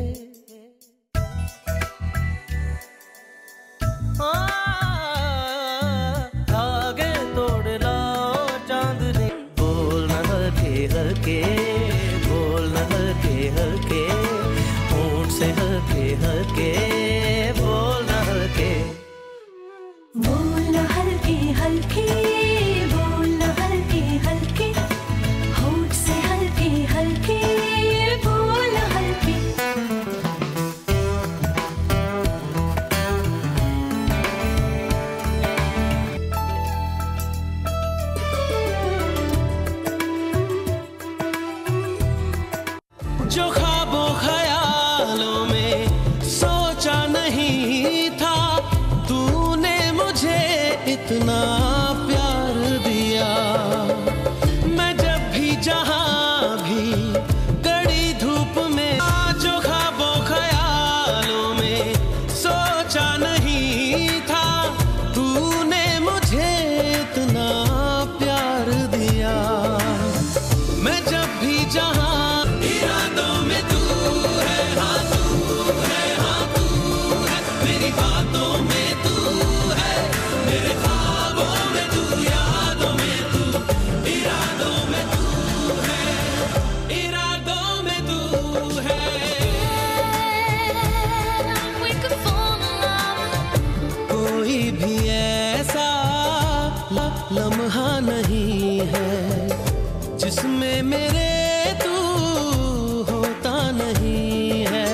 धागे तोड़ लाओ चांदनी बोल न हल्के हल्के बोल न हल्के हल्के होंठ से हल्के हल्के बोल न हल्के बोल हल्के हल्के बोल हल्के हल्के होठ से हल्के हल्के बोल हल्के जो ख्वाबों ख्यालों में सोचा नहीं था तूने मुझे इतना प्यार दिया मैं जब भी जहां भी कड़ी धूप में जो ख्वाबों ख्यालों में सोचा नहीं था तूने मुझे इतना प्यार दिया मैं जब भी जहां इरादों में तू है हाँ तू है हाँ तू है मेरी बातों में तू है मेरे ख्वाबों में तू यादों में तू इरादों में तू है इरादों में तू है कोई भी ऐसा लम्हा नहीं है जिसमें मेरे तू होता नहीं है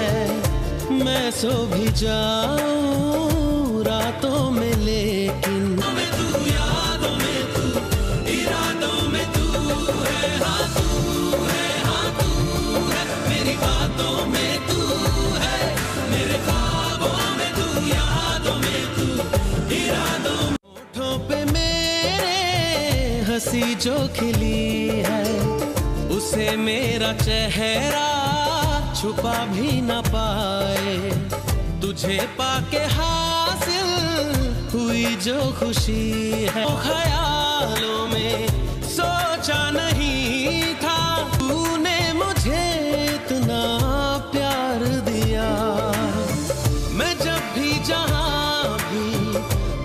मैं सो भी जाऊं रातों में लेकिन तू यादों में तू इरादों में तू है हाँ तू है मेरी बातों में तू है मेरे ख्वाबों में तू यादों में तू इरादों में होठों पे मेरे हंसी जो खिली है उसे मेरा चेहरा छुपा भी न पाए तुझे पाके हासिल हुई जो खुशी है वो ख्यालों में सोचा नहीं था तूने मुझे इतना प्यार दिया मैं जब भी जहां भी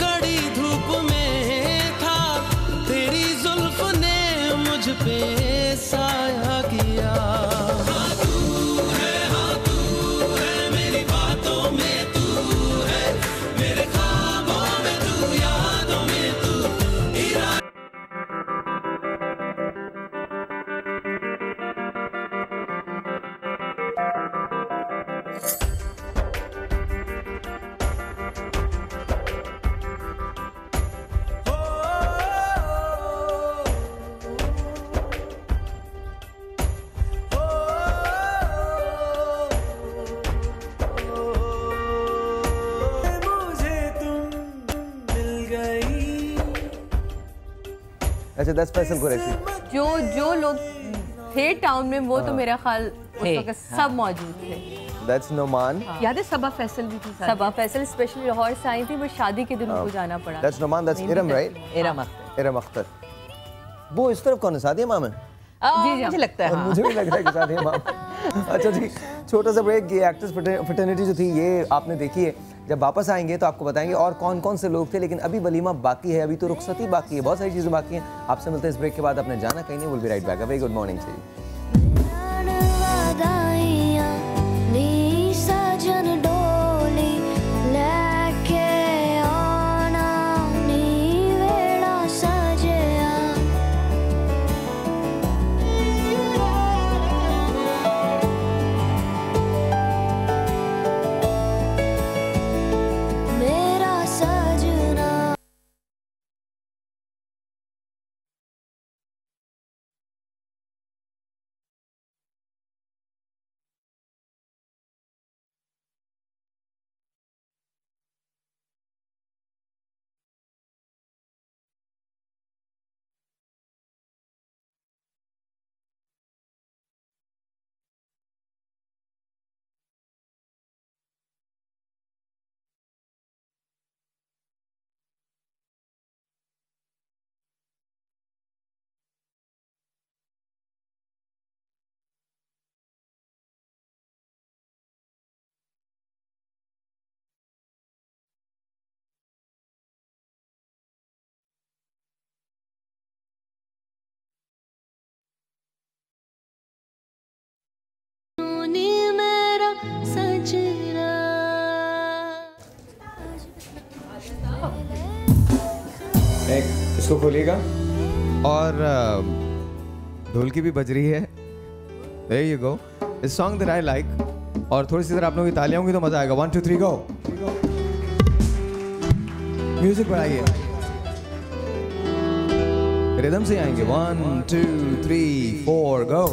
कड़ी धूप में था तेरी जुल्फ ने मुझ पे साया किया हाँ तू है मेरी बातों में तू है मेरे ख्वाबों में तू यादों में तू इरादों अच्छा 10 पैसे कुरैशी जो लोग थे टाउन में वो तो मेरा ख्याल उस वक्त सब मौजूद थे। दैट्स नोमान याद है सबा फैसल भी थी सबा फैसल स्पेशली लाहौर से आई थी वो शादी के दिन उनको जाना पड़ा। That's Noman that's Iram right Iram Akhtar वो इस तरफ कौन है सादिया माम है जी मुझे लगता है मुझे भी लग रहा है कि सादिया माम अच्छा जी छोटा सा ब्रेक ये एक्टर्स फ्रेटर्निटी जो थी ये आपने देखी है जब वापस आएंगे तो आपको बताएंगे और कौन कौन से लोग थे लेकिन अभी वलीमा बाकी है अभी तो रुखसती बाकी है बहुत सारी चीज़ें बाकी हैं आपसे मिलते हैं इस ब्रेक के बाद अपने जाना कहीं नहीं will be right back a very good morning से कचरा। एक इसको खोलिएगा और ढोलकी भी बज रही है। There you go. A song that I like. और थोड़ी सी अगर आप लोगों की तालियां होंगी तो मजा आएगा। 1 2 3 गो। म्यूजिक बढ़ाइए। रिदम से आएंगे। 1 2 3 4 गो।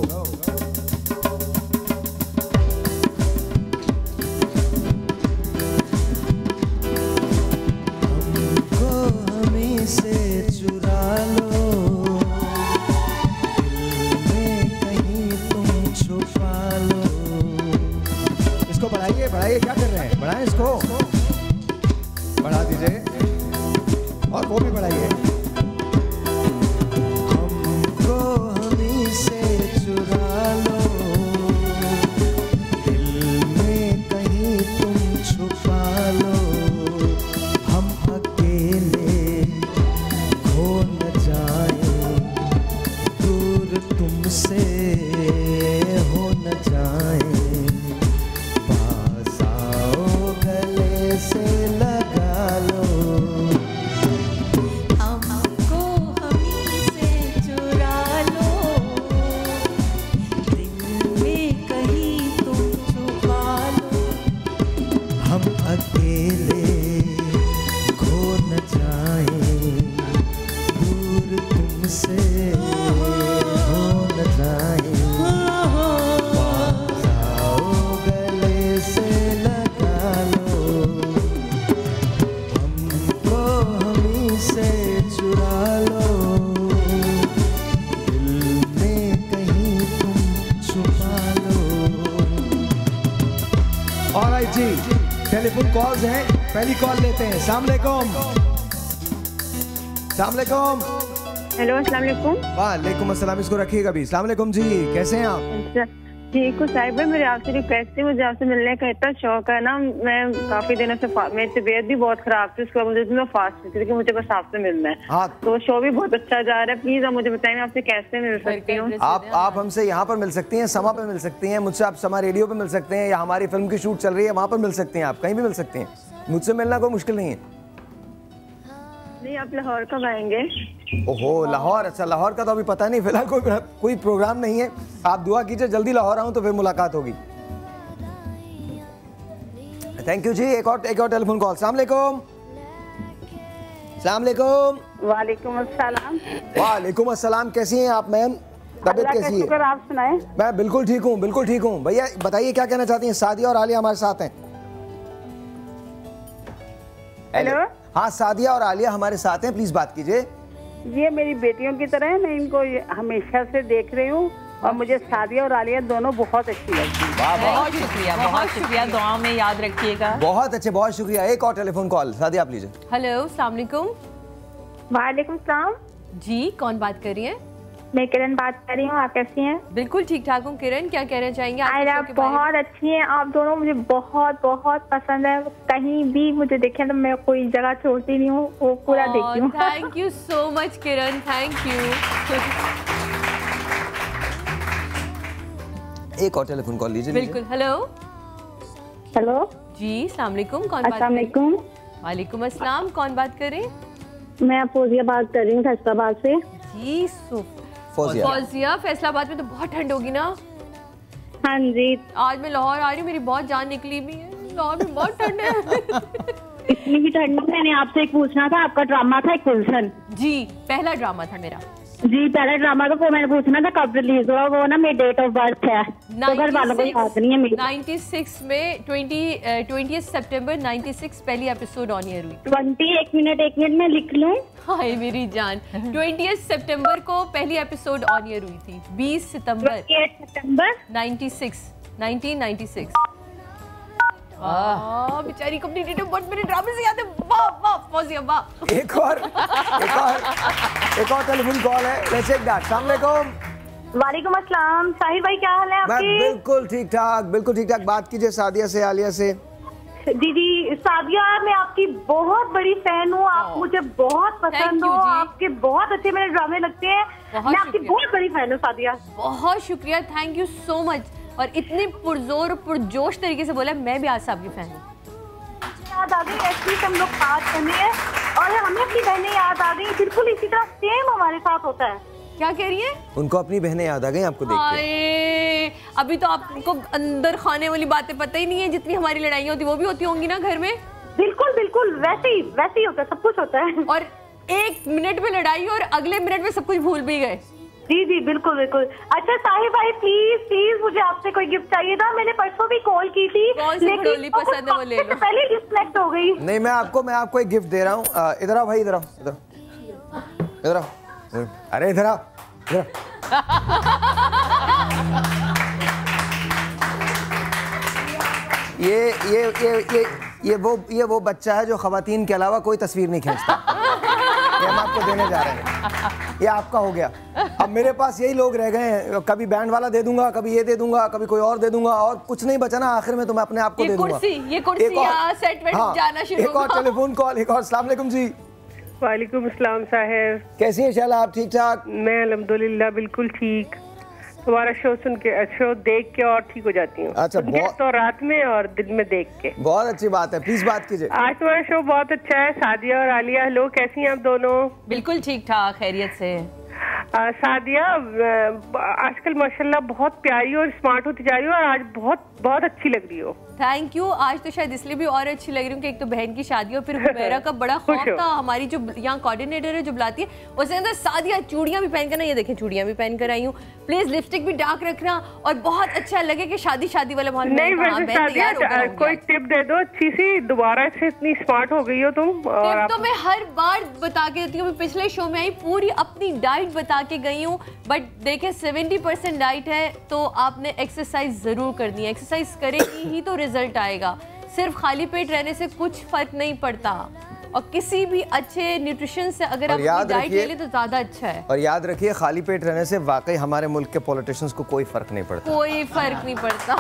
बढ़ाइए, क्या कर रहे हैं? बढ़ाएं इसको, बढ़ा दीजिए और वो भी बढ़ाइए। हमको हमी से चुरा लो, दिल में कहीं तुम छुपा लो, हम अकेले खो न जाएं, दूर तुमसे हो न जाएं, से लगा लो, हमको हमी से चुरा लो, दिल में कहीं तुम छुपा लो, हम अकेले खो न जाएं, दूर तुमसे हो न जाएं, पास आओ गले से लगा लो, से चुरा लो, दिल में कहीं तुम छुपा लो। ऑलराइट जी, टेलीफोन कॉल्स हैं, पहली कॉल लेते हैं। अस्सलाम वालेकुम। अस्सलाम वालेकुम। हेलो, अस्सलाम वालेकुम। वालेकुम अस्सलाम। इसको रखिएगा भी। अस्सलाम वालेकुम जी, कैसे हैं आप? ठीक हूँ साहिब भाई, मेरे आपसे रिक्वेस्ट थी, मुझे आपसे मिलने का इतना शौक है ना। मैं काफी दिनों से मेरी तबीयत भी बहुत खराब थी, उसके बाद मुझे मैं फास्ट थी कि मुझे बस आपसे मिलना है। हाँ, तो शो भी बहुत अच्छा जा रहा है। प्लीज आप मुझे बताएं मैं आपसे कैसे मिल सकती हूँ? आप हमसे यहाँ पर मिल सकती हैं, समा पे मिल सकती हैं, मुझसे आप समा रेडियो पे मिल सकते हैं, या हमारी फिल्म की शूट चल रही है वहाँ पर मिल सकते हैं। आप कहीं भी मिल सकते हैं, मुझसे मिलना कोई मुश्किल नहीं है। नहीं, आप लाहौर कब आएंगे? ओहो, लाहौर। अच्छा, लाहौर का तो अभी पता नहीं, फिलहाल कोई प्रोग्राम नहीं है। आप दुआ कीजिए जल्दी लाहौर आऊं तो फिर मुलाकात होगी। थैंक यू जी। एक और टेलीफोन कॉल। अस्सलाम वालेकुम। अस्सलाम वालेकुम। वालेकुम अस्सलाम। वालेकुम अस्सलाम। कैसी हैं आप मैम? तबीयत कैसी है? आप सुनाएं। मैं बिल्कुल ठीक हूँ, बिल्कुल ठीक हूँ। भैया बताइए क्या कहना चाहती हैं? सादिया और आलिया हमारे साथ हैं। हेलो। हाँ, सादिया और आलिया हमारे साथ हैं, प्लीज बात कीजिए। ये मेरी बेटियों की तरह है, मैं इनको हमेशा से देख रही हूँ और मुझे सादिया और आलिया दोनों बहुत अच्छी लगती है। बहुत शुक्रिया, बहुत शुक्रिया। दुआ में याद रखिएगा। बहुत अच्छे, बहुत शुक्रिया। एक और टेलीफोन कॉल। सादिया आप लीजिए। हेलो, अस्सलाम वालेकुम। वालेकुम सलाम। जी, कौन बात कर रही है? मैं किरण बात कर रही हूँ। आप कैसी हैं? बिल्कुल ठीक ठाक हूँ। किरण, क्या कहना चाहेंगे आप? बहुत अच्छी हैं आप दोनों, मुझे बहुत बहुत पसंद है। कहीं भी मुझे देखें तो मैं कोई जगह छोड़ती नहीं हूँ, वो पूरा देखती हूँ। Thank you so much Kiran, thank you. एक और टेलीफोन कॉल लीजिए। बिल्कुल। हेलो। हेलो जी, अस्सलाम वालेकुम। कौन बात? अस्सलाम वालेकुम। वालेकुम अस्सलाम। कौन बात कर रहे हैं? मैं फौजिया बात कर रही हूँ, फैसलाबाद से। जी, फौजिया, फैसलाबाद में तो बहुत ठंड होगी ना? हाँ जी। आज मैं लाहौर आ रही हूँ, मेरी बहुत जान निकली भी है, लाहौर में बहुत ठंड है। इतनी भी ठंड में मैंने आपसे एक पूछना था, आपका ड्रामा था एक गुलशन। जी, पहला ड्रामा था मेरा। जी, पहला ड्रामा तो मैंने पूछना था कब रिलीज हुआ, वो ना मेरी डेट ऑफ बर्थ है तो घर वालों को याद नहीं है मेरी। 96 में 20 सितंबर 96 पहली एपिसोड ऑन एयर हुई। 20 एक मिनट में लिख लूं। हाय मेरी जान, 20 सितंबर को पहली एपिसोड ऑन एयर हुई थी। 20 सितंबर 1996। बेचारी को अपनी डेट ऑफ बर्थ मेरे ड्रामे से याद है। वाह वाह फौजिया वाह। एक और टेलीफोन कॉल है। Let's take that. अस्सलाम वालेकुम। वालेकुम अस्सलाम। साहिर भाई क्या हाल है आपके? मैं बिल्कुल ठीक ठाक। बात कीजिए सादिया से, आलिया से। दीदी सादिया, मैं आपकी बहुत बड़ी फैन हूँ, आप मुझे बहुत पसंद हो, आपके बहुत अच्छे मेरे ड्रामे लगते हैं। मैं आपकी बहुत बड़ी फैन हूँ सादिया। बहुत शुक्रिया, थैंक यू सो मच। और इतनी पुरजोर और पुरजोश तरीके से बोला मैं भी आसिफ साहब की फैन हूँ। याद आ गई एटलीस्ट हम लोग बात करनी है और हमें अपनी बहनें याद आ गई, बिल्कुल इसी तरह सेम हमारे साथ होता है। क्या कह रही है? उनको अपनी बहनें याद आ गई आपको देख के? अभी तो आपको अंदर खाने वाली बातें पता ही नहीं है, जितनी हमारी लड़ाइयाँ होती वो भी होती होंगी ना घर में। बिल्कुल बिल्कुल वैसे ही होता है, सब कुछ होता है। और एक मिनट में लड़ाई और अगले मिनट में सब कुछ भूल भी गए। जी जी बिल्कुल बिल्कुल। अच्छा साहिब भाई प्लीज मुझे आपसे कोई गिफ्ट चाहिए था। मैंने परसों भी कॉल की थी, लेकिन पसंद है वो ले लो। पहले डिस्कनेक्ट हो गई। नहीं मैं आपको एक गिफ्ट दे रहा हूँ। इधर आओ भाई, इधर आओ। अरे इधर आओ। ये वो बच्चा है जो खवातीन के अलावा कोई तस्वीर नहीं खींचता। ये हम आपको देने जा रहे हैं, ये आपका हो गया। अब मेरे पास यही लोग रह गए हैं, कभी बैंड वाला दे दूंगा, कभी ये दे दूंगा, कभी कोई और दे दूंगा, और कुछ नहीं बचा ना आखिर में तो मैं अपने आप को दे दूंगा। ये कुर्सी सेट वेट जाना शुरू। एक और टेलीफोन कॉल, एक और। अस्सलाम वालेकुम जी। वालेकुम अस्सलाम साहब, कैसी है शाला? आप ठीक ठाक? मैं अल्हम्दुलिल्लाह बिल्कुल ठीक। तुम्हारा शो सुन के, शो देख के और ठीक हो जाती हूँ। अच्छा, तो रात में और दिन में देख के। बहुत अच्छी बात है, प्लीज बात कीजिए। आज तुम्हारा शो बहुत अच्छा है। सादिया और आलिया, हेलो, कैसी हैं आप दोनों? बिल्कुल ठीक ठाक, खैरियत से। सादिया आजकल माशाल्लाह बहुत प्यारी और स्मार्ट होती जा रही हो और आज बहुत अच्छी लग रही हो। Thank you. आज तो शायद इसलिए भी और अच्छी लग रही हूँ कि एक तो बहन की शादी और फिर हुमैरा का बड़ा खौफ था। हमारी जो यहाँ कोऑर्डिनेटर है जो बुलाती है, उसके अंदर सादिया चूड़ियाँ भी पहन कर ना, ये देखें चूड़ियाँ भी पहन कर आई हूँ, प्लीज लिपस्टिक भी डार्क रखना और बहुत अच्छा लगे कि शादी वाले माहौल में। कोई टिप दे दो अच्छी सी, दोबारा से इतनी स्मार्ट हो गई हो तुम। और तो मैं हर बार बता के देती हूँ, पिछले शो में आई पूरी अपनी डाइट बता के गई हूँ, बट देखे 70% डाइट है तो आपने एक्सरसाइज जरूर करनी है। एक्सरसाइज करेगी ही तो रिजल्ट आएगा। सिर्फ खाली पेट रहने से कुछ फर्क नहीं पड़ता और किसी भी अच्छे न्यूट्रिशन से अगर आप डाइट ले लें तो ज्यादा अच्छा है। और याद रखिए खाली पेट रहने से वाकई हमारे मुल्क के पॉलिटिशियंस को कोई फर्क नहीं पड़ता। कोई फर्क नहीं पड़ता।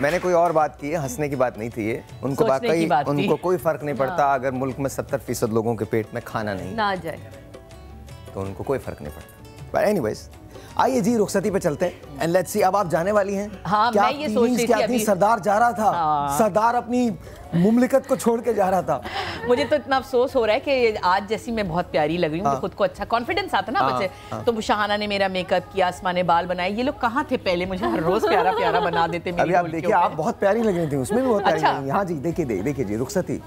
मैंने कोई और बात की है, हंसने की बात नहीं थी ये। उनको वाकई उनको कोई फर्क नहीं पड़ता। अगर मुल्क में 70% लोगों के पेट में खाना नहीं ना जाए तो उनको कोई फर्क नहीं पड़ता। बट एनीवेज, आइए जी रुखसती पे चलते हैं एंड लेट्स सी। अब आप जाने वाली हैं। हाँ, मैं ये सोच रही थी सरदार जा रहा था। हाँ। सरदार अपनी मुमलिकत को छोड़ के जा रहा था। मुझे तो इतना अफसोस हो रहा है कि आज जैसी मैं बहुत प्यारी लग रही हूँ। हाँ। तो खुद को अच्छा कॉन्फिडेंस आता ना बच्चे। हाँ। तो शहाना ने मेरा मेकअप किया, आसमा ने बाल बनाए। ये लोग कहाँ थे पहले? मुझे हर रोज प्यारा प्यारा बना देते। अभी आप देखिए, आप बहुत प्यारी लग रही थी, उसमें भी बहुत प्यारी लग रही। हाँ जी, देखिए जी रुखसती।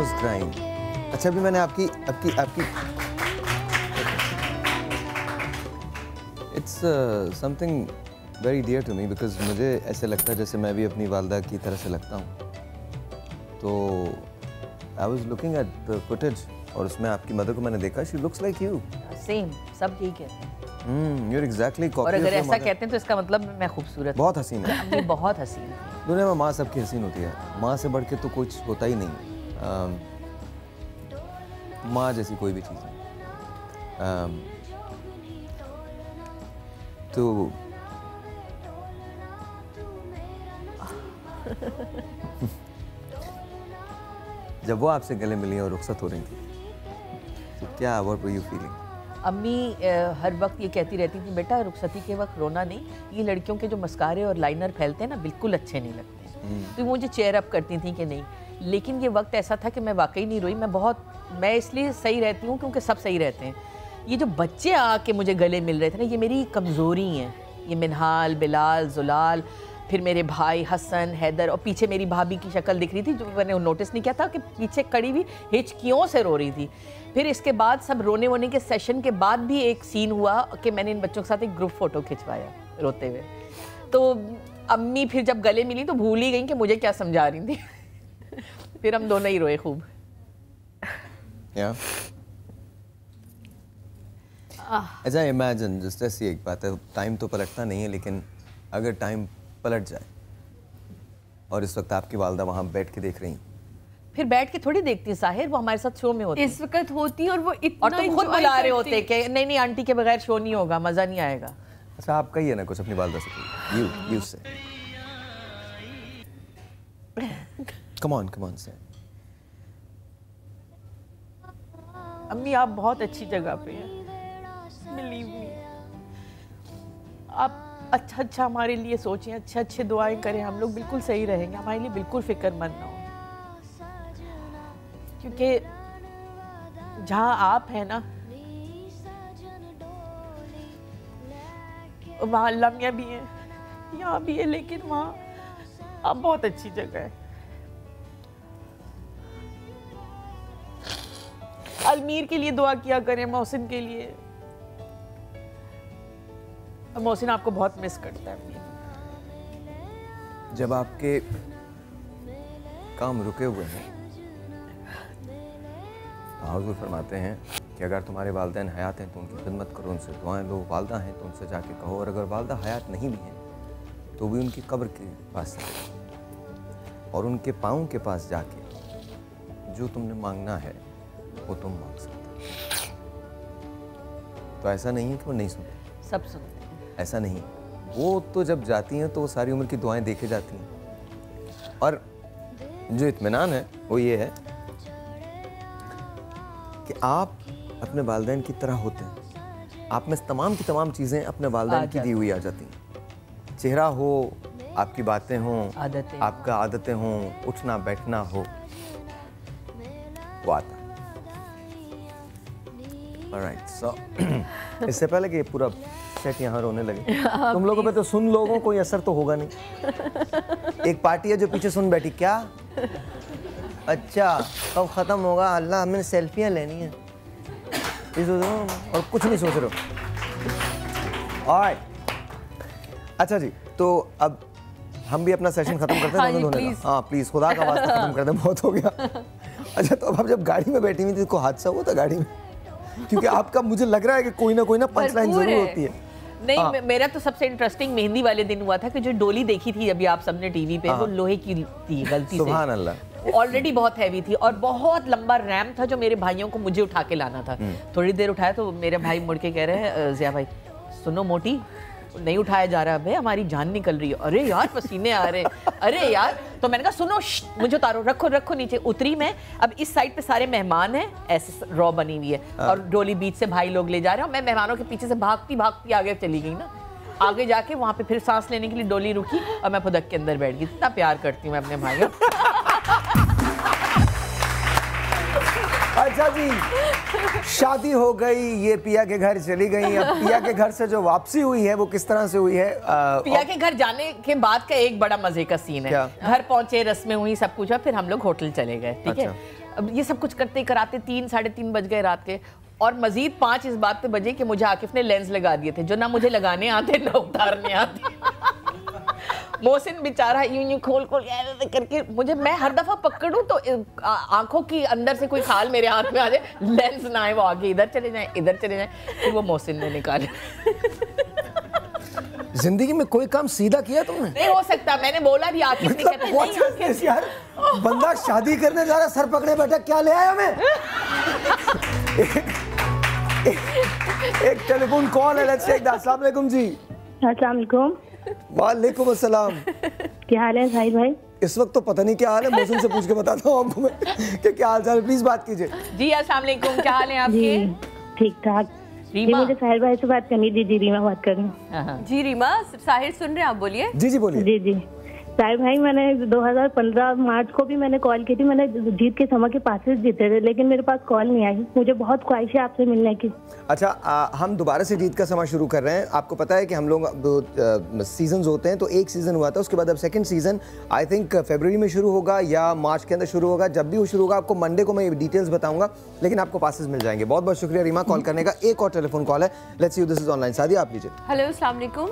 was crying. अच्छा अभी मैंने आपकी It's something very dear to me because मुझे ऐसे लगता है जैसे मैं भी अपनी वालदा की तरह से लगता हूँ. तो I was looking at the footage और उसमें आपकी मदर को मैंने देखा. She looks like you. Same. सब यही कहते हैं. You're exactly copy. और अगर ऐसा कहते हैं तो इसका मतलब मैं खूबसूरत. बहुत हसीन है. अम्मी बहुत हसीन है. दुनिया में माँ सबकी हसीन होती है. माँ से बढ़ के तो कुछ होता ही नहीं. माँ जैसी कोई भी चीज़ नहीं. तो जब वो आपसे गले मिली और रुखसत हो रही थी तो क्या व्हाट वर यू फीलिंग? अम्मी हर वक्त ये कहती रहती थी बेटा रुखसती के वक्त रोना नहीं, ये लड़कियों के जो मस्कारे और लाइनर फैलते हैं ना बिल्कुल अच्छे नहीं लगते. तो मुझे चेयर अप करती थी कि नहीं, लेकिन ये वक्त ऐसा था कि मैं वाकई नहीं रोई. मैं इसलिए सही रहती हूँ क्योंकि सब सही रहते हैं. ये जो बच्चे आके मुझे गले मिल रहे थे ना, ये मेरी कमज़ोरी हैं. ये मिनहाल, बिलाल, जुलाल, फिर मेरे भाई हसन, हैदर और पीछे मेरी भाभी की शक्ल दिख रही थी जो मैंने नोटिस नहीं किया था कि पीछे खड़ी हुई हिचकियों से रो रही थी. फिर इसके बाद सब रोने वोने के सेशन के बाद भी एक सीन हुआ कि मैंने इन बच्चों के साथ एक ग्रुप फ़ोटो खिंचवाया रोते हुए. तो अम्मी फिर जब गले मिली तो भूल ही गई कि मुझे क्या समझा रही थी. फिर हम दोनों ही रोए खूब. ऐसा इमेजिन जस्ट ऐसी एक बात है, टाइम तो पलटता नहीं है लेकिन अगर टाइम पलट जाए और इस वक्त आपकी वालदा वहाँ बैठ के देख रही हैं. फिर बैठ के थोड़ी देखती है साहिर, वो हमारे साथ शो में होती है. इस वक्त होती है और वो इतना और तुम खुद बुला रहे होते कि नहीं आंटी के बगैर शो नहीं होगा, मजा नहीं आएगा. अच्छा आप कहिए ना कुछ अपनी वालदा से. यू से कम ऑन से. अम्मी आप बहुत अच्छी जगह पे हैं, बिलीव मी. आप अच्छा हमारे लिए सोचें, अच्छे दुआएं करें, हम लोग बिल्कुल सही रहेंगे. हमारे लिए बिल्कुल फिक्रमंद ना हो, क्योंकि जहाँ आप हैं ना वहाँ अल्लाह मियाँ भी हैं, यहाँ भी है, लेकिन वहाँ आप बहुत अच्छी जगह है. अलमीर के लिए दुआ किया करें, मोहसिन के लिए. मोहसिन आपको बहुत मिस करता है. जब आपके काम रुके हुए हैं हुजूर फरमाते हैं कि अगर तुम्हारे वालिदैन हयात हैं तो उनकी खिदमत करो, उनसे दुआएं लो. वालदा हैं तो उनसे जाके कहो, और अगर वालदा हयात नहीं भी हैं तो भी उनकी कब्र के पास और उनके पाँव के पास जाके जो तुमने मांगना है वो तुम मांग सकते. तो ऐसा नहीं है कि वो नहीं सुनते, सब सुनते. ऐसा नहीं, वो तो जब जाती हैं तो वो सारी उम्र की दुआएं देखे जाती हैं. और जो इत्मीनान है वो ये है कि आप अपने वालिदैन की तरह होते हैं. आप में तमाम की तमाम चीज़ें अपने वालिदैन की दी हुई आ जाती हैं. चेहरा हो, आपकी बातें हों, आपका आदतें हों, उठना बैठना हो, वो आता. Alright, so इससे पहले कि पूरा सेट यहाँ रोने लगे, तुम लोगों पे तो सुन लोगों कोई असर तो होगा नहीं. एक पार्टी है जो पीछे सुन बैठी. क्या अच्छा कब ख़त्म होगा? अल्लाह हमें सेल्फियाँ लेनी है और कुछ नहीं सोच रहे हो. Alright. अच्छा जी, तो अब हम भी अपना सेशन ख़त्म करते हैं. हाँ प्लीज़ खुदा का वास्ता ख़त्म कर दें, बहुत हो गया. अच्छा तो अब जब गाड़ी में बैठी हुई थी कोई हादसा हुआ था गाड़ी में? क्योंकि आपका मुझे लग रहा है कि कोई ना पंच लाइन जरूर होती है. नहीं मेरा तो सबसे इंटरेस्टिंग मेहंदी वाले दिन हुआ था कि जो डोली देखी थी अभी आप सबने टीवी पे, वो लोहे की थी गलती से. सुभान अल्लाह. ऑलरेडी बहुत हैवी थी और बहुत लंबा रैम्प था जो मेरे भाइयों को मुझे उठा के लाना था. थोड़ी देर उठाया तो मेरे भाई मुड़ के कह रहे हैं जिया भाई सुनो मोटी नहीं उठाया जा रहा है, हमारी जान निकल रही है. अरे यार पसीने आ रहे, अरे यार. तो मैंने कहा सुनो मुझे उतारो, रखो नीचे. उतरी मैं. अब इस साइड पे सारे मेहमान हैं, ऐसे रॉ बनी हुई है और डोली बीच से भाई लोग ले जा रहे हैं. मैं मेहमानों के पीछे से भागती आगे चली गई ना. आगे जाके वहाँ पे फिर सांस लेने के लिए डोली रुकी और मैं फुदक के अंदर बैठ गई. इतना प्यार करती हूँ मैं अपने भाइयों. अच्छा जी, शादी हो गई, ये पिया के घर चली गई। अब पिया के घर से जो वापसी हुई है वो किस तरह से हुई है? पिया के घर जाने के बाद का एक बड़ा मजे का सीन है। घर पहुंचे, रस्में हुई, सब कुछ हुआ, फिर हम लोग होटल चले गए। ठीक है, अब ये सब कुछ करते कराते 3 साढ़े 3 बज गए रात के, और मजीद 5 इस बात पे बजे कि मुझे आकिफ ने लेंस लगा दिए थे, जो ना मुझे लगाने आते ना उतारने आते। मोहसिन बेचारा यूं खोल ऐसे करके मुझे, मैं हर दफा पकड़ूं तो आंखों की अंदर से कोई खाल मेरे हाथ में आ जाए, लेंस ना आए, वो आगे इधर चले जाए, इधर चले जाए, फिर वो मोहसिन ने निकाले। जिंदगी में कोई काम सीधा किया तुमने? नहीं हो सकता, मैंने बोला भी आकिफ ने कहता नहीं यार, बंदा शादी करने जा रहा, सर पकड़े बैठा, क्या ले आया हमें? एक टेलीफोन कॉल है, लेट्स टेक दैट। अस्सलाम वालेकुम जी। अस्सलाम वालेकुम। वालेकुम अस्सलाम। क्या हाल है साहिल भाई? इस वक्त तो पता नहीं क्या हाल है, मौसम से पूछ के बताता हूँ आपको मैं कि क्या हाल चाल है। प्लीज बात कीजिए। जी अस्सलाम वालेकुम, क्या हाल है आपके? ठीक ठाक। जी मुझे साहिल भाई से बात करनी थी। जी रीमा बात कर रही हूँ। जी रीमा, साहिल सुन रहे हैं आप, बोलिए। जी जी बोलिए। जी जी साहिल भाई, मैंने 2015 मार्च को भी मैंने कॉल की थी, मैंने जीत के समा के पासेस जीते थे, लेकिन मेरे पास कॉल नहीं आई। मुझे बहुत ख्वाहिश है आपसे मिलने की। अच्छा, हम दोबारा से जीत का समा शुरू कर रहे हैं। आपको पता है कि हम लोग सीजन्स होते हैं, तो एक सीजन हुआ था, उसके बाद अब सेकंड सीजन आई थिंक फरवरी में शुरू होगा या मार्च के अंदर शुरू होगा। जब भी वो शुरू होगा आपको मंडे को मैं डिटेल्स बताऊंगा, लेकिन आपको पासेस मिल जाएंगे। बहुत बहुत शुक्रिया रीमा कॉल करने का। एक और टेलीफोन कॉल है, let's see this is online. Sadia आप लीजिए। हेलो अस्सलाम वालेकुम।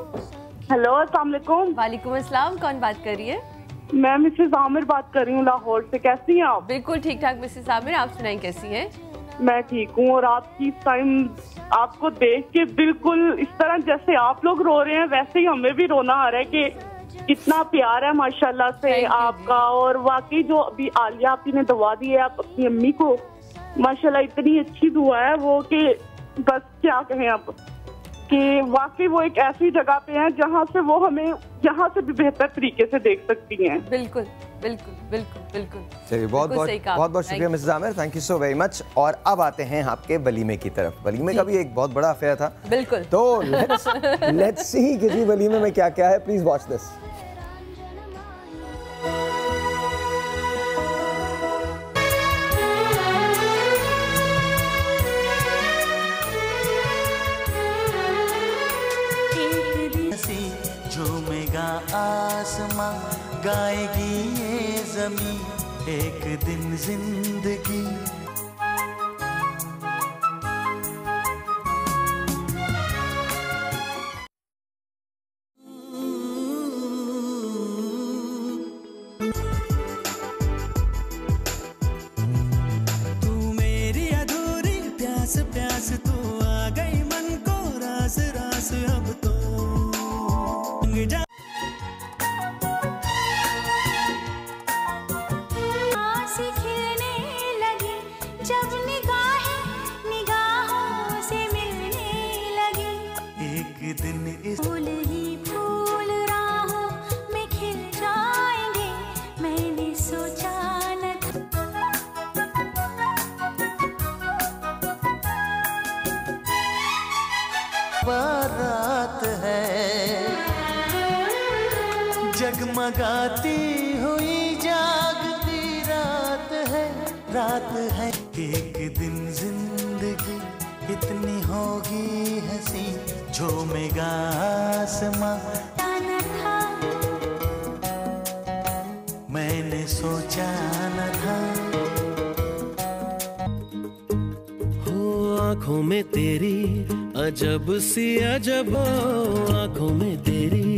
हेलो अस्सलाम वालेकुम। वालेकुम अस्सलाम, कौन बात कर रही है? मैं मिसेस आमिर बात कर रही हूँ लाहौर से। कैसी हैं आप? बिल्कुल ठीक ठाक मिसेस आमिर, आप सुनाएं कैसी हैं? मैं ठीक हूँ, और आपकी इस टाइम आपको देख के बिल्कुल इस तरह जैसे आप लोग रो रहे हैं वैसे ही हमें भी रोना आ रहा है कि कितना प्यार है माशाल्लाह से आपका। और वाकई जो अभी आलिया आपी ने दुआ दी है आप अपनी अम्मी को, माशाल्लाह इतनी अच्छी दुआ है वो कि बस क्या कहें अब, कि वाकई वो एक ऐसी जगह पे हैं जहाँ से वो हमें यहाँ से भी बेहतर तरीके से देख सकती हैं। बिल्कुल बिल्कुल बिल्कुल बिल्कुल। चलिए बहुत बहुत शुक्रिया Mrs Aamir, thank you so very much. और अब आते हैं आपके वलीमे की तरफ। वलीमे का भी एक बहुत बड़ा अफेयर था। बिल्कुल। तो लेट्स सी कि जी वलीमे में क्या क्या है। Please watch this. आसमां गाएगी ये ज़मीं एक दिन जिंदगी। तू मेरी अधूरी प्यास प्यास, तू आ गई मन को रास रास, अब तो फूल ही फूल राहों में खिल जाएंगे, मैंने सोचा न बारात है जगमगाती हुई जागती रात है, रात है एक दिन जिंदगी इतनी होगी हंसी, झूमेगा आसमां था, मैंने सोचा न था। हो आंखों में तेरी अजब सी अजब, आंखों में तेरी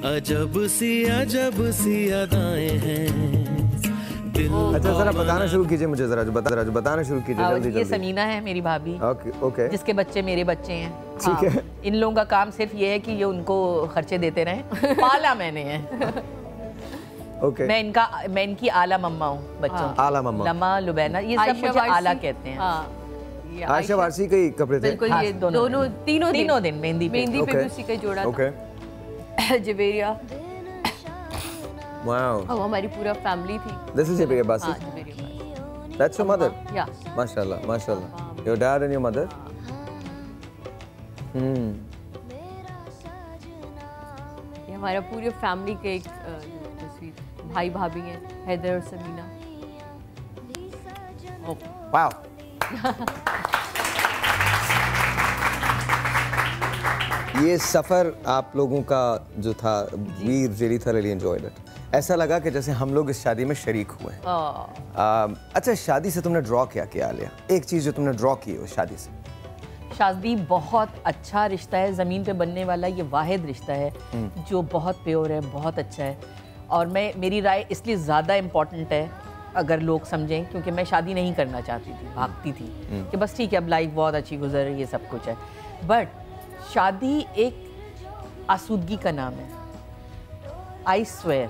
अजब सी अदाएं हैं। अच्छा जरा बताना शुरू कीजिए मुझे, जरा बताना शुरू कीजिए जल्दी ये समीना है मेरी भाभी, ओके जिसके बच्चे मेरे बच्चे हैं। ठीक है। इन लोगों का काम सिर्फ ये है कि ये उनको खर्चे देते रहें। पाला मैंने है। ओके। मैं इनकी आला मम्मा हूँ बच्चों की। आला मम्मा, लमा लुबैना, ये सब मुझे आला कहते हैं। आयशा वारसी के कपड़े थे। बिल्कुल, ये दोनों तीनों दिन मेहंदी पे भी उसी का जोड़ा था। जबेरिया, वाओ, हमारी पूरा फैमिली थी। This is Jabir Abbasi? That's your mother? Yeah. Mashallah, mashallah. Your dad and your mother? ये हमारा पूरे फैमिली के एक तस्वीर, भाई भाभी हैं, हैदर और समीना। Wow. ये सफ़र आप लोगों का जो था, we really thoroughly enjoyed it. ऐसा लगा कि जैसे हम लोग इस शादी में शरीक हुए हैं। अच्छा, शादी से तुमने ड्रॉ क्या किया आलिया? एक चीज़ जो तुमने ड्रॉ की उस शादी से। शादी बहुत अच्छा रिश्ता है, ज़मीन पे बनने वाला ये वाहिद रिश्ता है जो बहुत प्योर है, बहुत अच्छा है। और मेरी राय इसलिए ज़्यादा इम्पॉर्टेंट है अगर लोग समझें, क्योंकि मैं शादी नहीं करना चाहती थी, भागती थी कि बस ठीक है अब लाइफ बहुत अच्छी गुजर ये सब कुछ है। बट शादी एक आसूदगी का नाम है। आई स्वेयर,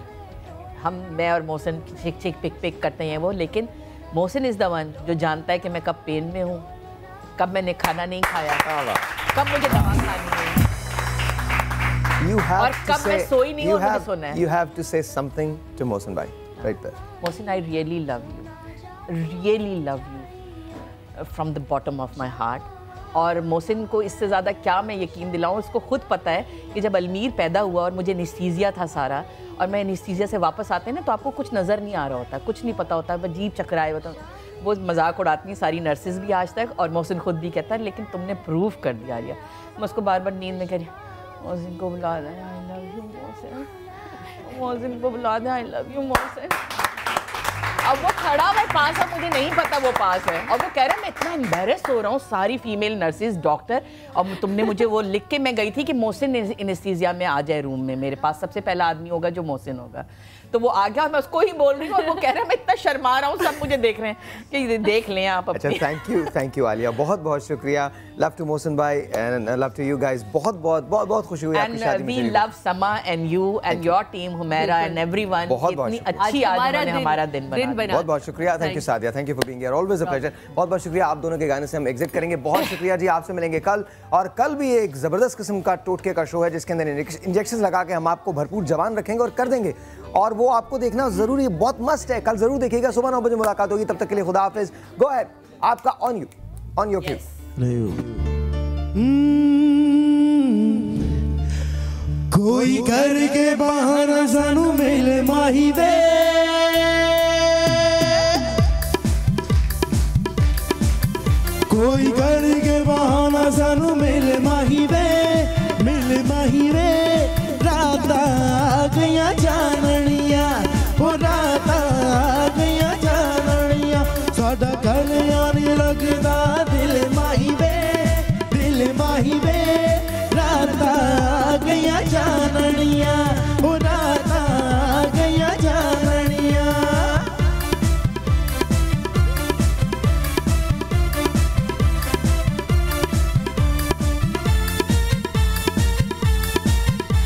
मैं और मोहसिन चिक चिक पिक पिक करते हैं वो, लेकिन मोहसिन इज़ द वन जो जानता है कि मैं कब पेन में हूँ, कब मैंने खाना नहीं खाया, कब मुझे दवा खानी है और कब मैं सोई नहीं हूँ, मुझे सोना है। You have to say something to Mohsin bhai right there. Mohsin, I really love you from the bottom of my heart. और मोहसिन को इससे ज़्यादा क्या मैं यकीन दिलाऊं, उसको खुद पता है कि जब अलमीर पैदा हुआ और मुझे एनेस्थीसिया था सारा, और मैं एनेस्थीसिया से वापस आते हैं ना तो आपको कुछ नज़र नहीं आ रहा होता, कुछ नहीं पता होता, अजीब चकराए होता। वो मजाक उड़ाती हैं सारी नर्सेज भी आज तक, और मोहसिन खुद भी कहता है लेकिन तुमने प्रूव कर दिया रिया। मैं उसको बार बार नींद में कह रही मोहसिन को बुला दे, I love you Mohsin, Mohsin को बुला दे, आई लव यू मोहसिन। अब वो खड़ा है पास है, मुझे नहीं पता वो पास है, और वो कह रहा है मैं इतना एम्बेरस हो रहा हूँ, सारी फीमेल नर्सेज डॉक्टर, और तुमने मुझे वो लिख के, मैं गई थी कि मोहसिन एनेस्थीसिया में आ जाए रूम में, मेरे पास सबसे पहला आदमी होगा जो मोहसिन होगा। तो वो आ गया और मैं उसको ही बोल रही हूँ और वो कह रहा है मैं इतना शर्मा रहा हूँ, सब मुझे देख रहे हैं कि देख लें आप। अच्छा, थैंक यू आलिया, बहुत बहुत शुक्रिया। लव टू मोहसिन भाई and love to you guys. बहुत खुशी हुई आपकी शादी में। We love Sama and you and your team Humaira and everyone. इतनी अच्छी आज हमारा दिन बना। बहुत शुक्रिया। Thank you Sadia, thank you for being here, always a pleasure. बहुत शुक्रिया। आप दोनों के गाने से हम एग्जिट करेंगे। बहुत शुक्रिया जी। आपसे मिलेंगे कल, और कल भी एक जबरदस्त किस्म का टोटके का शो है जिसके अंदर इंजेक्शन लगा के हम आपको भरपूर जवान रखेंगे और कर देंगे, और वो आपको देखना जरूरी, बहुत मस्त है। कल जरूर देखिएगा, सुबह 9 बजे मुलाकात होगी। तब तक के लिए खुदा हाफिज। गो अहेड, आपका ऑन योर क्यू। कोई करके बहाना सानू मिले माही वे,